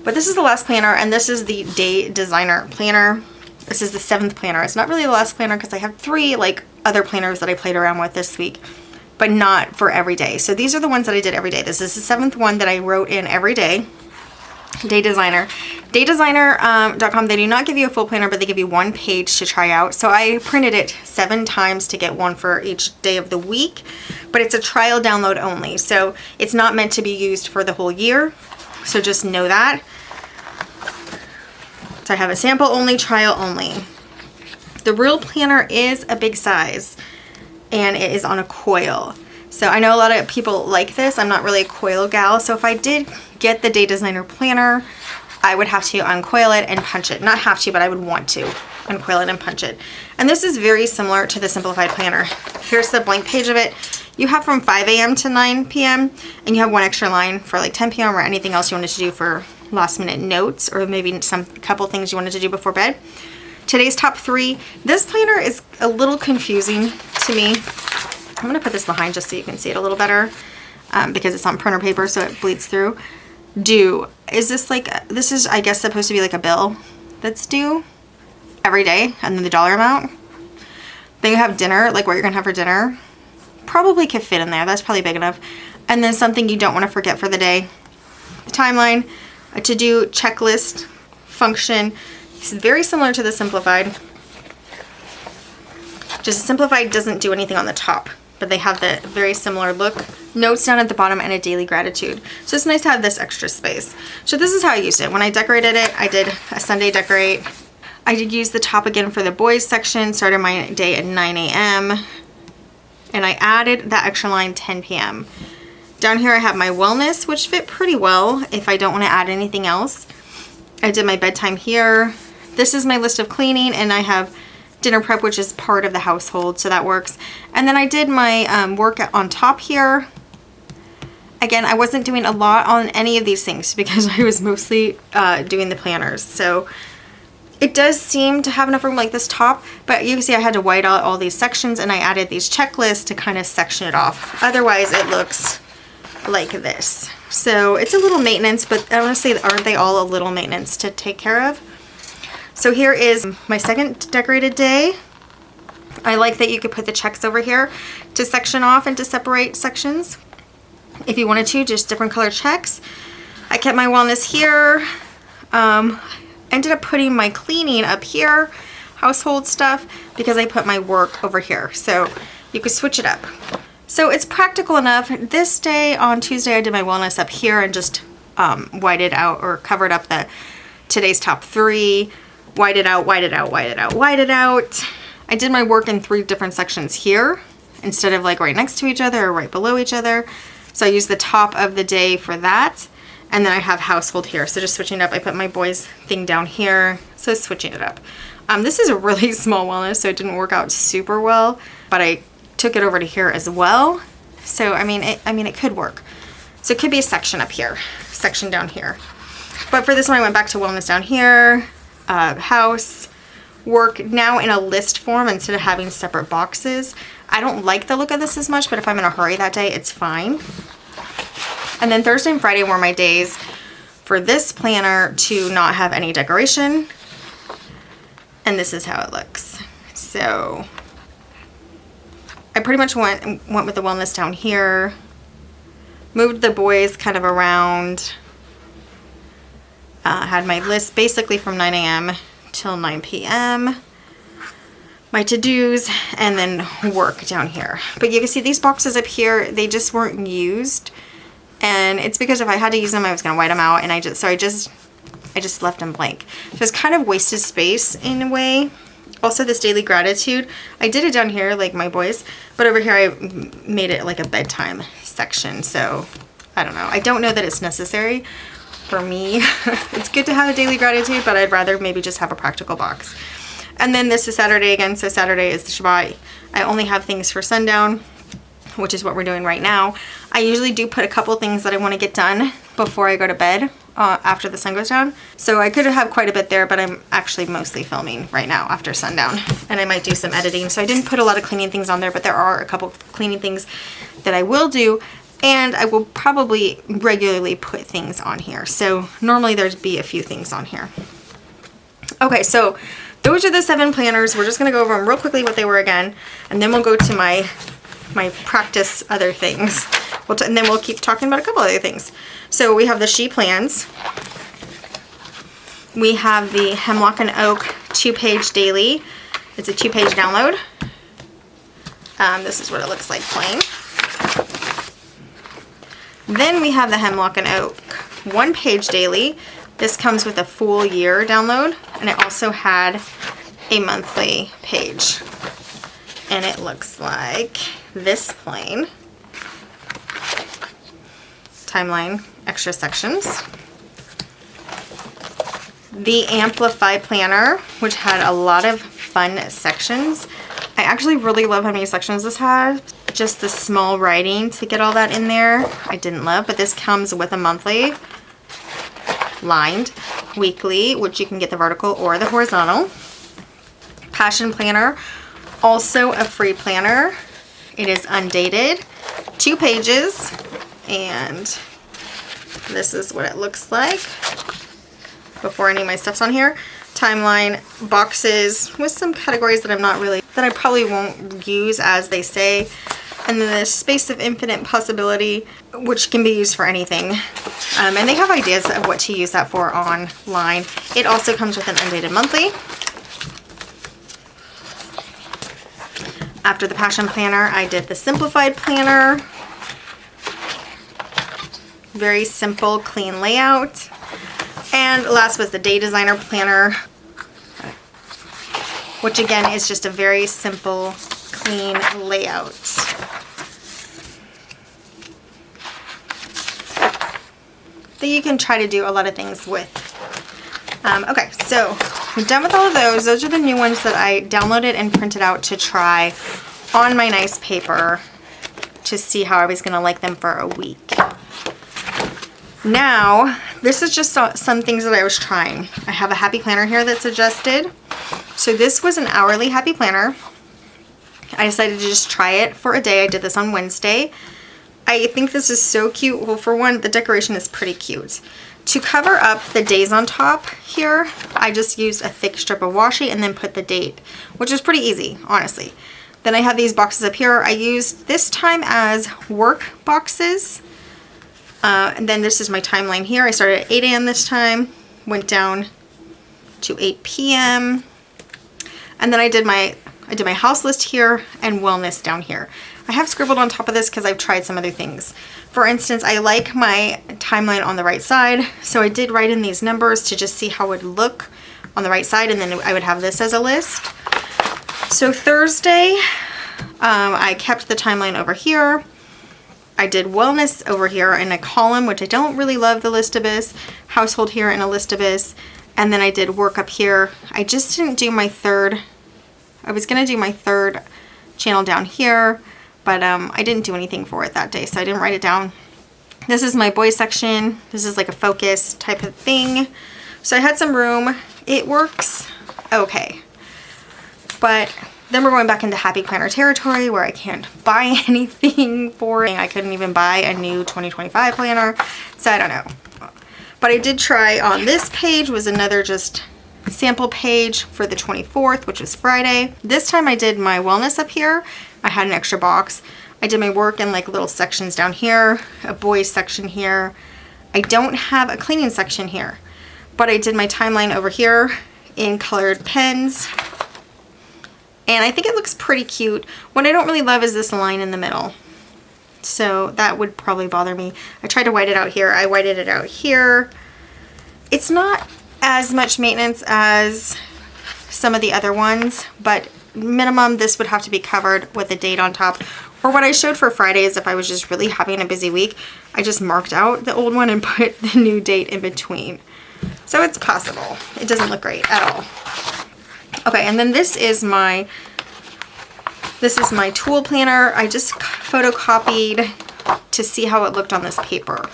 But this is the last planner, and this is the Day Designer planner. This is the 7th planner. It's not really the last planner because I have 3 like other planners that I played around with this week, but not for every day. So these are the ones that I did every day. This is the 7th one that I wrote in every day. Day Designer. Daydesigner.com, they do not give you a full planner, but they give you 1 page to try out. So I printed it 7 times to get one for each day of the week, but it's a trial download only. So it's not meant to be used for the whole year. So just know that. So I have a sample only, trial only. The real planner is a big size, and it is on a coil. So I know a lot of people like this. I'm not really a coil gal. So if I did get the Day Designer planner, I would have to uncoil it and punch it. Not have to, but I would want to uncoil it and punch it. And this is very similar to the Simplified planner. Here's the blank page of it. You have from 5 a.m. to 9 p.m. and you have 1 extra line for like 10 p.m. or anything else you wanted to do for last minute notes, or maybe some couple things you wanted to do before bed. Today's top 3. This planner is a little confusing to me. I'm going to put this behind just so you can see it a little better, because it's on printer paper so it bleeds through. Due. Is this like, this is I guess supposed to be like a bill that's due every day, and then the dollar amount. Then you have dinner, like what you're going to have for dinner. Probably could fit in there. That's probably big enough. And then something you don't want to forget for the day. The timeline, a to-do checklist function. It's very similar to the Simplified. Just Simplified doesn't do anything on the top, but they have the very similar look. Notes down at the bottom and a daily gratitude. So it's nice to have this extra space. So this is how I used it. When I decorated it, I did a Sunday decorate. I did use the top again for the boys section. Started my day at 9 a.m. and I added that extra line 10 p.m. Down here I have my wellness, which fit pretty well if I don't want to add anything else. I did my bedtime here. This is my list of cleaning, and I have dinner prep, which is part of the household, so that works. And then I did my work on top here. Again, I wasn't doing a lot on any of these things because I was mostly doing the planners. So it does seem to have enough room like this top, but you can see I had to white out all these sections, and I added these checklists to kind of section it off. Otherwise it looks like this. So it's a little maintenance, but I want to say, aren't they all a little maintenance to take care of? So here is my second decorated day. I like that you could put the checks over here to section off and to separate sections. If you wanted to, just different color checks. I kept my wellness here. Ended up putting my cleaning up here, household stuff, because I put my work over here. So you could switch it up. So it's practical enough. This day on Tuesday, I did my wellness up here and just whited out or covered up the today's top 3. Whited out, whited out, whited out, whited out. I did my work in 3 different sections here instead of like right next to each other or right below each other. So I used the top of the day for that. And then I have household here. So just switching it up. I put my boys thing down here. So switching it up. This is a really small wellness, so it didn't work out super well, but I took it over to here as well. So I mean it could work. So it could be a section up here, section down here. But for this one, I went back to wellness down here. House, work, now in a list form instead of having separate boxes. I don't like the look of this as much, but if I'm in a hurry that day, it's fine. And then Thursday and Friday were my days for this planner to not have any decoration. And this is how it looks. So I pretty much went with the wellness down here. Moved the boys kind of around. Had my list basically from 9 a.m. till 9 p.m. my to-dos, and then work down here. But you can see these boxes up here, they just weren't used. And it's because if I had to use them, I was gonna white them out, and I just left them blank. So it's kind of wasted space in a way. Also, this daily gratitude, I did it down here like my boys, but over here I made it like a bedtime section. So I don't know. I don't know that it's necessary for me. It's good to have a daily gratitude, but I'd rather maybe just have a practical box. And then this is Saturday again. So Saturday is the Shabbat. I only have things for sundown, which is what we're doing right now. I usually do put a couple things that I want to get done before I go to bed after the sun goes down. So I could have quite a bit there, but I'm actually mostly filming right now after sundown. And I might do some editing. So I didn't put a lot of cleaning things on there, but there are a couple cleaning things that I will do. And I will probably regularly put things on here. So normally there'd be a few things on here. Okay, so those are the 7 planners. We're just gonna go over them real quickly what they were again. And then we'll go to my practice other things. And then we'll keep talking about a couple other things. So we have the She Plans. We have the Hemlock and Oak 2-page daily. It's a 2-page download. This is what it looks like plain. Then we have the Hemlock and Oak 1-page daily. This comes with a full year download, and it also had a monthly page. And it looks like this plain. Timeline, extra sections. The Amplify planner, which had a lot of fun sections. I actually really love how many sections this had. Just the small writing to get all that in there, I didn't love, but this comes with a monthly, lined, weekly, which you can get the vertical or the horizontal. Passion planner, also a free planner. It is undated, 2 pages, and this is what it looks like before any of my stuff's on here. Timeline, boxes with some categories that I probably won't use as they say. And then the Space of Infinite Possibility, which can be used for anything. And they have ideas of what to use that for online. It also comes with an undated monthly. After the Passion Planner, I did the Simplified Planner. Very simple, clean layout. And last was the Day Designer Planner, which again is just a very simple, clean layout. That you can try to do a lot of things with. Okay, so I'm done with all of those. Those are the new ones that I downloaded and printed out to try on my nice paper to see how I was gonna like them for a week. Now, this is just some things that I was trying. I have a happy planner here that's adjusted. So this was an hourly happy planner. I decided to just try it for a day. I did this on Wednesday. I think this is so cute. Well, for one, the decoration is pretty cute. To cover up the days on top here, I just used a thick strip of washi and then put the date, which is pretty easy, honestly. Then I have these boxes up here. I used this time as work boxes. And then this is my timeline here. I started at 8 a.m. this time, went down to 8 p.m. And then I did my house list here and wellness down here. I have scribbled on top of this because I've tried some other things. For instance, I like my timeline on the right side, so I did write in these numbers to just see how it would look on the right side, and then I would have this as a list. So Thursday, I kept the timeline over here. I did wellness over here in a column, which I don't really love the Listabis, household here in a Listabis, and then I did work up here. I just didn't do my third. I was gonna do my third channel down here, but I didn't do anything for it that day, so I didn't write it down. This is my boys section. This is like a focus type of thing. So I had some room. It works okay. But then we're going back into happy planner territory where I can't buy anything for it. I couldn't even buy a new 2025 planner, so I don't know. But I did try on this page was another just sample page for the 24th, which was Friday. This time I did my wellness up here. I had an extra box. I did my work in like little sections down here, a boys section here. I don't have a cleaning section here, but I did my timeline over here in colored pens. And I think it looks pretty cute. What I don't really love is this line in the middle. So that would probably bother me. I tried to white it out here. I whited it out here. It's not as much maintenance as some of the other ones, but minimum this would have to be covered with a date on top. Or what I showed for Fridays, if I was just really having a busy week, I just marked out the old one and put the new date in between. So it's possible. It doesn't look great at all. Okay, and then this is my tool planner. I just photocopied to see how it looked on this paper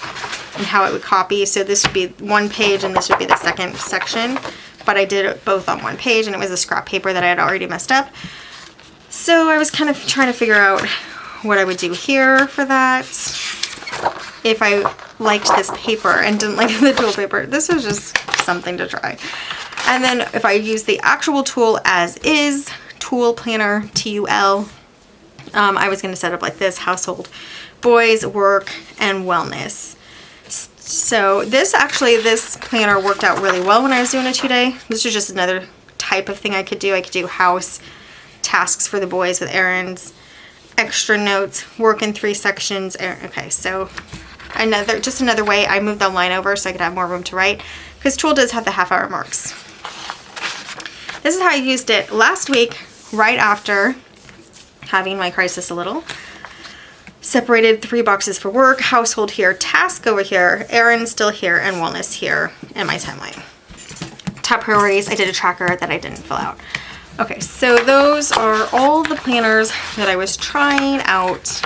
and how it would copy. So this would be one page and this would be the second section, but I did it both on one page and it was a scrap paper that I had already messed up. So I was kind of trying to figure out what I would do here for that. If I liked this paper and didn't like the tool paper, this was just something to try. And then if I use the actual tool as is, tool planner, TUL, I was going to set up like this: household, boys, work, and wellness. So this planner worked out really well when I was doing a 2-day. This was just another type of thing I could do. I could do house, tasks for the boys with errands, extra notes, work in 3 sections. Okay, so just another way. I moved the line over so I could have more room to write, because tool does have the half-hour marks. This is how I used it last week, right after having my crisis a little. Separated 3 boxes for work, household here, task over here, errands still here, and wellness here in my timeline. Top priorities, I did a tracker that I didn't fill out. Okay, so those are all the planners that I was trying out,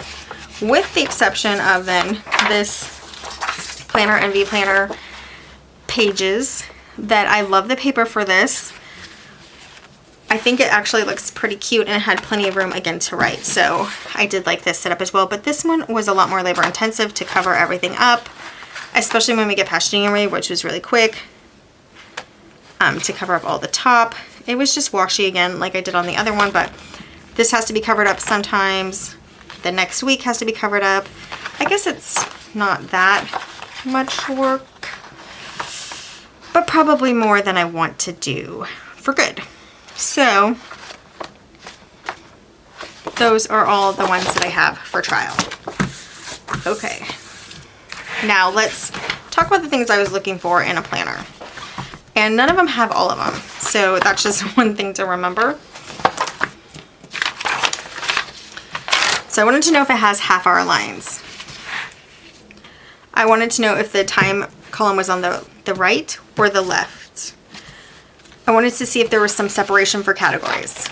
with the exception of then this planner and V planner pages that I love the paper for this. I think it actually looks pretty cute and it had plenty of room again to write. So I did like this setup as well, but this one was a lot more labor intensive to cover everything up, especially when we get past January, which was really quick, to cover up all the top. It was just washy again like I did on the other one, but this has to be covered up sometimes. The next week has to be covered up. I guess it's not that much work, but probably more than I want to do for good. So those are all the ones that I have for trial. Okay, now let's talk about the things I was looking for in a planner. And none of them have all of them, so that's just one thing to remember. So I wanted to know if it has half-hour lines. I wanted to know if the time column was on the right or the left. I wanted to see if there was some separation for categories,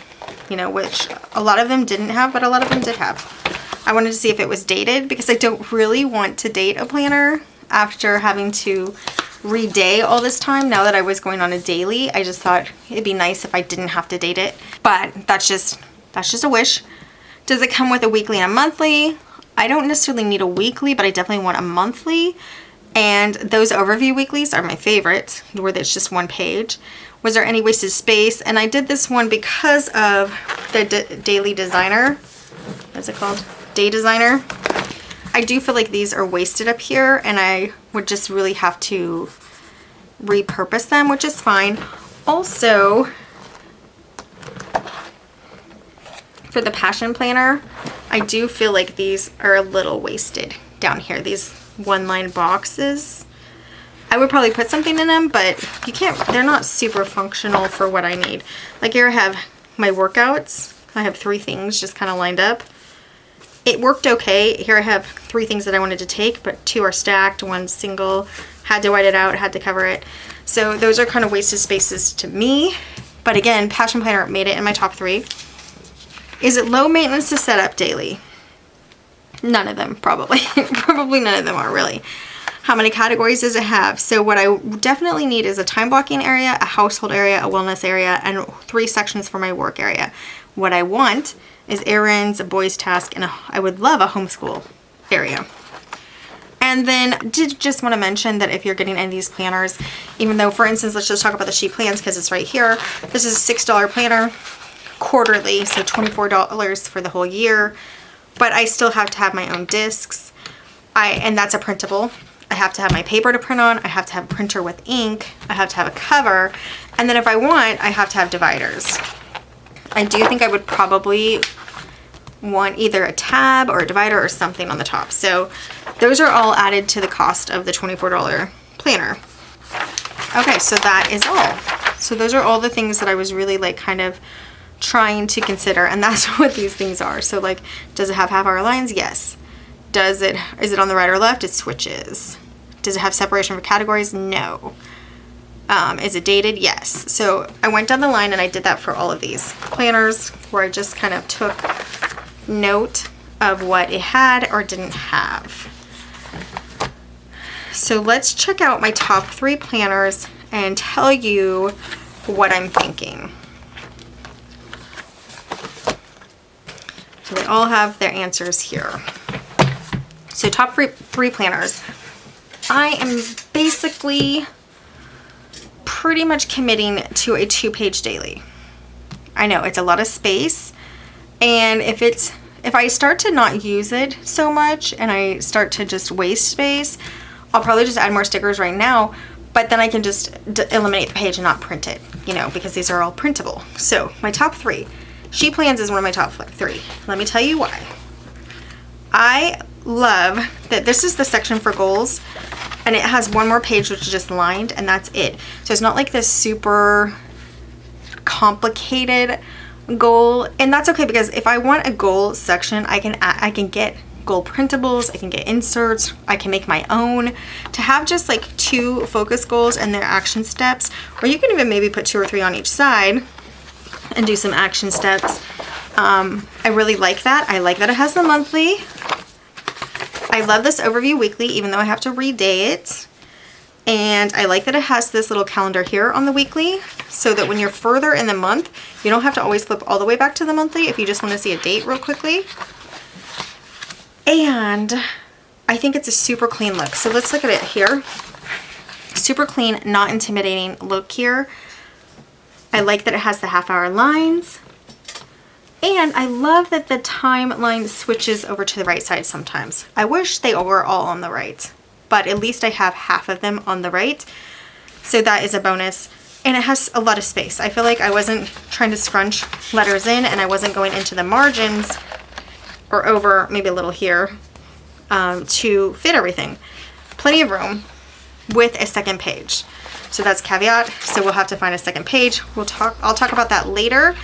you know, which a lot of them didn't have, but a lot of them did have. I wanted to see if it was dated, because I don't really want to date a planner after having to re-day all this time. Now that I was going on a daily, I just thought it'd be nice if I didn't have to date it, but that's just a wish. Does it come with a weekly and a monthly? I don't necessarily need a weekly, but I definitely want a monthly. And those overview weeklies are my favorite, where it's just one page. Was there any wasted space? And I did this one because of the Daily Designer. What's it called? Day Designer. I do feel like these are wasted up here, and I would just really have to repurpose them, which is fine. Also, for the Passion Planner, I do feel like these are a little wasted down here. These one-line boxes. I would probably put something in them, but you can't, they're not super functional for what I need. Like here I have my workouts. I have 3 things just kind of lined up. It worked okay. Here I have 3 things that I wanted to take, but 2 are stacked, 1 single. Had to white it out, had to cover it. So those are kind of wasted spaces to me. But again, Passion Planner made it in my top 3. Is it low maintenance to set up daily? None of them, probably. Probably none of them are really. How many categories does it have? So what I definitely need is a time blocking area, a household area, a wellness area, and 3 sections for my work area. What I want is errands, a boys task, and I would love a homeschool area. And then did just want to mention that if you're getting any of these planners, even though, for instance, let's just talk about the sheet plans because it's right here. This is a $6 planner quarterly, so $24 for the whole year. But I still have to have my own discs. And that's a printable. I have to have my paper to print on. I have to have a printer with ink. I have to have a cover. And then if I want, I have to have dividers. I do think I would probably want either a tab or a divider or something on the top. So those are all added to the cost of the $24 planner. Okay, so that is all. So those are all the things that I was really like kind of trying to consider, and that's what these things are. So like, does it have half-hour lines? Yes. Is it on the right or left? It switches. Does it have separation for categories? No. Is it dated? Yes. So I went down the line and I did that for all of these planners, where I just kind of took note of what it had or didn't have. So let's check out my top 3 planners and tell you what I'm thinking. So they all have their answers here. So top 3 planners. I am basically pretty much committing to a 2-page daily. I know it's a lot of space, and if I start to not use it so much and I start to just waste space, I'll probably just add more stickers right now, but then I can just eliminate the page and not print it, you know, because these are all printable. So my top 3. She Plans is one of my top 3. Let me tell you why. I love that this is the section for goals, and it has one more page which is just lined, and that's it. So it's not like this super complicated goal, and that's okay, because if I want a goal section, I can get goal printables, I can get inserts, I can make my own. To have just like 2 focus goals and their action steps, or you can even maybe put 2 or 3 on each side and do some action steps. I really like that. I like that it has the monthly. I love this overview weekly, even though I have to reday it. And I like that it has this little calendar here on the weekly, so that when you're further in the month, you don't have to always flip all the way back to the monthly if you just want to see a date real quickly. And I think it's a super clean look. So let's look at it here. Super clean, not intimidating look here. I like that it has the half-hour lines. And I love that the timeline switches over to the right side sometimes. I wish they were all on the right, but at least I have half of them on the right. So that is a bonus. And it has a lot of space. I feel like I wasn't trying to scrunch letters in, and I wasn't going into the margins or over maybe a little here to fit everything. Plenty of room with a second page. So that's caveat. So we'll have to find a second page. I'll talk about that later,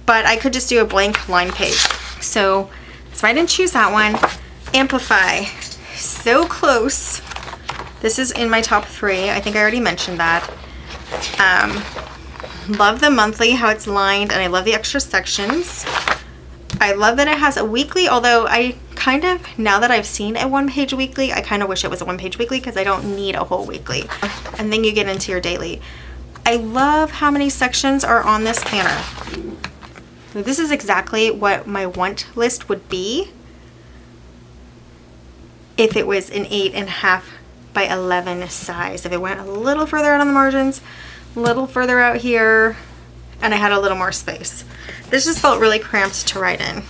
but I could just do a blank line page. So that's why I didn't choose that one. Amplify, so close. This is in my top 3. I think I already mentioned that. Love the monthly, how it's lined, and I love the extra sections. I love that it has a weekly, although I kind of, now that I've seen a 1-page weekly, I kind of wish it was a 1-page weekly, because I don't need a whole weekly. And then you get into your daily. I love how many sections are on this planner. This is exactly what my want list would be if it was an 8.5 by 11 size. If it went a little further out on the margins, a little further out here, and I had a little more space. This just felt really cramped to write in.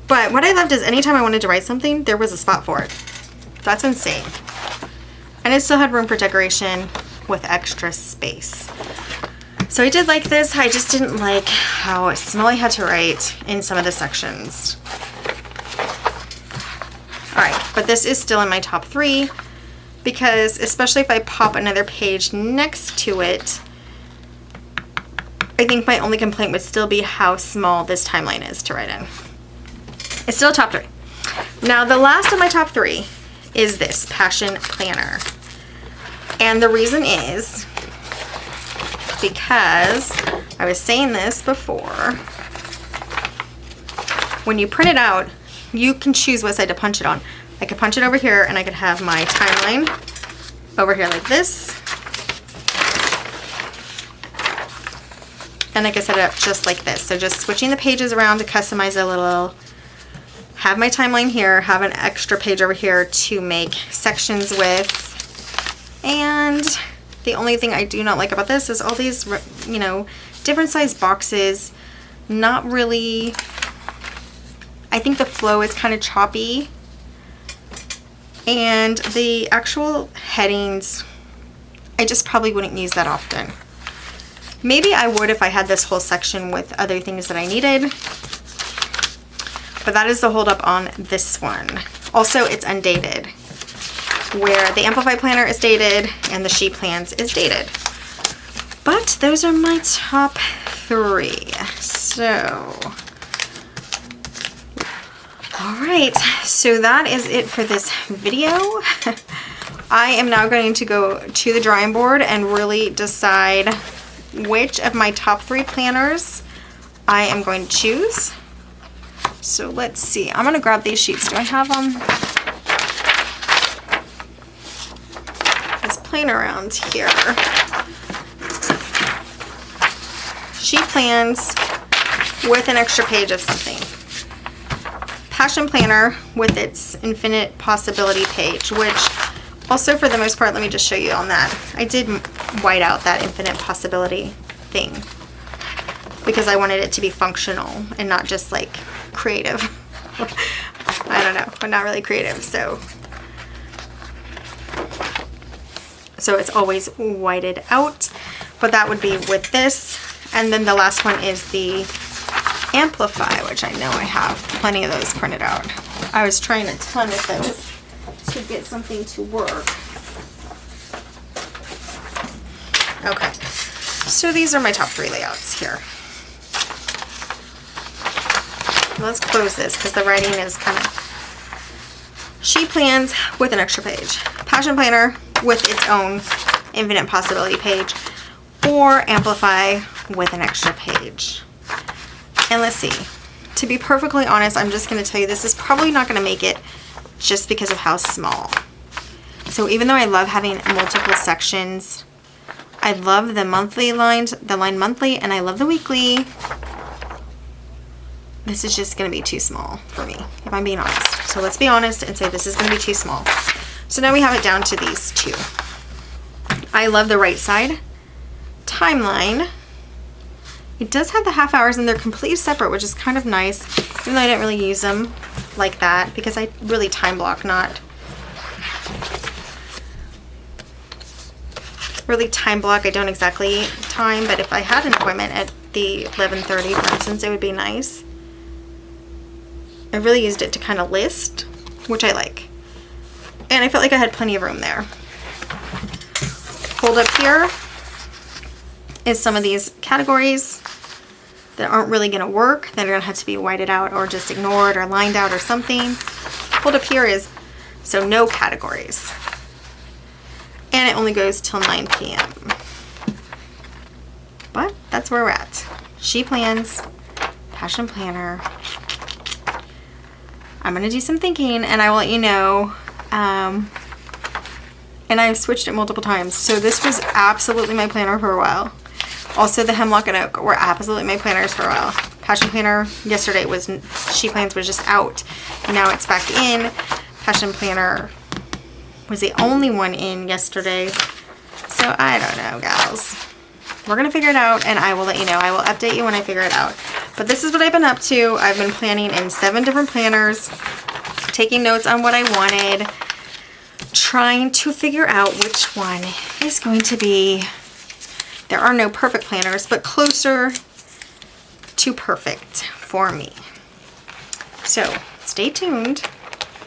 But what I loved is anytime I wanted to write something, there was a spot for it. That's insane. And it still had room for decoration with extra space. So I did like this. I just didn't like how small I had to write in some of the sections. Alright, but this is still in my top 3, because especially if I pop another page next to it, I think my only complaint would still be how small this timeline is to write in. It's still top 3. Now the last of my top 3 is this Passion Planner. And the reason is because I was saying this before, when you print it out, you can choose what side to punch it on. I could punch it over here, and I could have my timeline over here like this. And I could set it up just like this. So just switching the pages around to customize it a little. Have my timeline here, have an extra page over here to make sections with. And the only thing I do not like about this is all these, you know, different size boxes. Not really, I think the flow is kind of choppy. And the actual headings, I just probably wouldn't use that often. Maybe I would if I had this whole section with other things that I needed. But that is the holdup on this one. Also, it's undated, where the Amplify planner is dated and the She Plans is dated. But those are my top 3. So, all right, so that is it for this video. I am now going to go to the drawing board and really decide which of my top 3 planners I am going to choose. So let's see. I'm going to grab these sheets. Do I have them? Let's play around here. She Plans with an extra page of something. Passion Planner with its infinite possibility page, which also for the most part, let me just show you on that. I did white out that infinite possibility thing because I wanted it to be functional and not just like creative. I don't know, but not really creative. So it's always whited out, but that would be with this. And then the last one is the Amplify, which I know I have plenty of those printed out. I was trying a ton of those to get something to work. Okay, so these are my top 3 layouts here. Let's close this because the writing is kind of... She Plans with an extra page. Passion Planner with its own infinite possibility page, or Amplify with an extra page. And let's see. To be perfectly honest, I'm just going to tell you this is probably not going to make it just because of how small. So even though I love having multiple sections, I love the monthly lines, the line monthly, and I love the weekly, this is just going to be too small for me, if I'm being honest. So let's be honest and say this is going to be too small. So now we have it down to these 2. I love the right side timeline. It does have the half hours and they're completely separate, which is kind of nice, even though I didn't really use them like that because I really time block, not really time block. I don't exactly time, but if I had an appointment at the 11:30, for instance, it would be nice. I really used it to kind of list, which I like. And I felt like I had plenty of room there. Hold up here is some of these categories that aren't really going to work, that are going to have to be whited out or just ignored or lined out or something. Hold up here is so no categories. And it only goes till 9 p.m. But that's where we're at. She Plans, Passion Planner. I'm going to do some thinking and I will let you know. And I've switched it multiple times. So this was absolutely my planner for a while. Also the Hemlock and Oak were absolutely my planners for a while. Passion Planner yesterday was, She Plans was just out. And now it's back in. Passion Planner was the only one in yesterday. So I don't know, gals. We're going to figure it out and I will let you know. I will update you when I figure it out. But this is what I've been up to. I've been planning in 7 different planners, taking notes on what I wanted, trying to figure out which one is going to be, there are no perfect planners, but closer to perfect for me. So stay tuned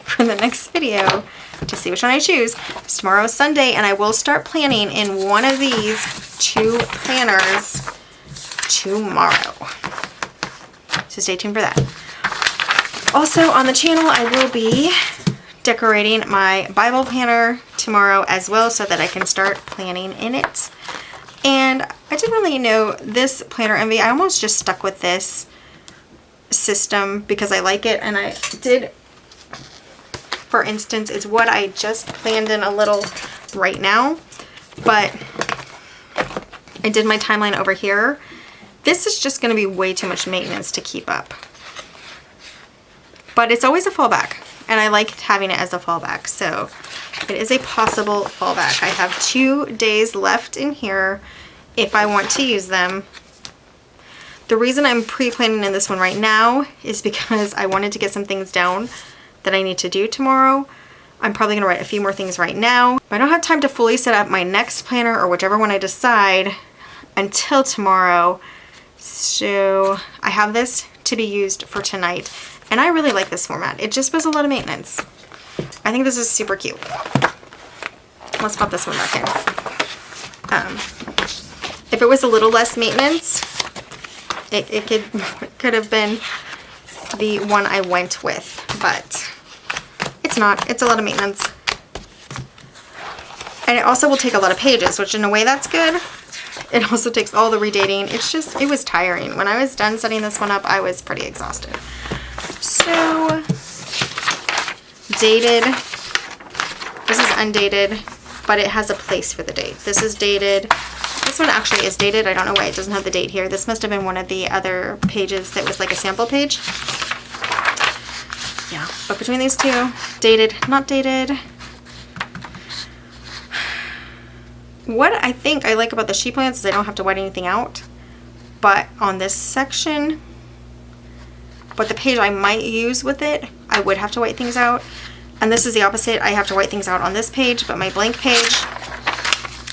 for the next video to see which one I choose. Tomorrow is Sunday and I will start planning in one of these 2 planners tomorrow. So stay tuned for that. Also on the channel I will be decorating my Bible planner tomorrow as well so that I can start planning in it. And I didn't really know this Planner Envy. I almost just stuck with this system because I like it, and I did, for instance, it's what I just planned in a little right now, but I did my timeline over here. This is just going to be way too much maintenance to keep up. But it's always a fallback, and I liked having it as a fallback, so it is a possible fallback. I have 2 days left in here if I want to use them. The reason I'm pre-planning in this one right now is because I wanted to get some things down that I need to do tomorrow. I'm probably going to write a few more things right now. I don't have time to fully set up my next planner or whichever one I decide until tomorrow. So I have this to be used for tonight, and I really like this format. It just was a lot of maintenance. I think this is super cute. Let's pop this one back in. If it was a little less maintenance, it could have been the one I went with, but it's not. It's a lot of maintenance. And it also will take a lot of pages, which in a way that's good. It also takes all the redating. It's just, it was tiring. When I was done setting this one up, I was pretty exhausted. So, dated. This is undated, but it has a place for the date. This is dated. This one actually is dated. I don't know why it doesn't have the date here. This must have been one of the other pages that was like a sample page. Yeah, but between these two, dated, not dated. What I think I like about the sheet plans is I don't have to white anything out. But on this section, but the page I might use with it, I would have to white things out. And this is the opposite. I have to white things out on this page, but my blank page,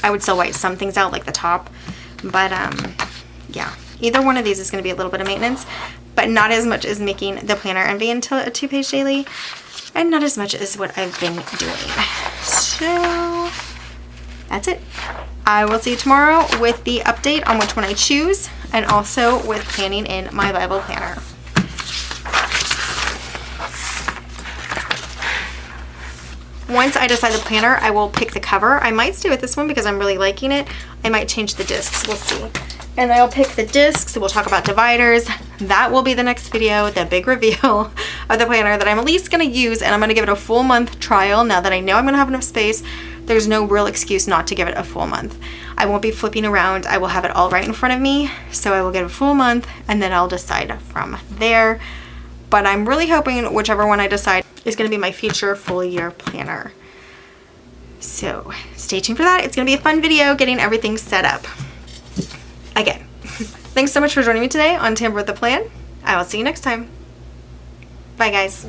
I would still white some things out, like the top. But yeah, either one of these is going to be a little bit of maintenance, but not as much as making the planner and being a 2-page daily, and not as much as what I've been doing. So that's it. I will see you tomorrow with the update on which one I choose, and also with planning in my Bible planner. Once I decide the planner, I will pick the cover. I might stay with this one because I'm really liking it. I might change the discs, we'll see. And I'll pick the discs, we'll talk about dividers. That will be the next video, the big reveal of the planner that I'm at least gonna use, and I'm gonna give it a full month trial. Now that I know I'm gonna have enough space, there's no real excuse not to give it a full month. I won't be flipping around, I will have it all right in front of me, so I will give it a full month, and then I'll decide from there. But I'm really hoping whichever one I decide is gonna be my future full year planner. So stay tuned for that. It's gonna be a fun video getting everything set up. Again, thanks so much for joining me today on Tamper with the Plan. I will see you next time. Bye guys.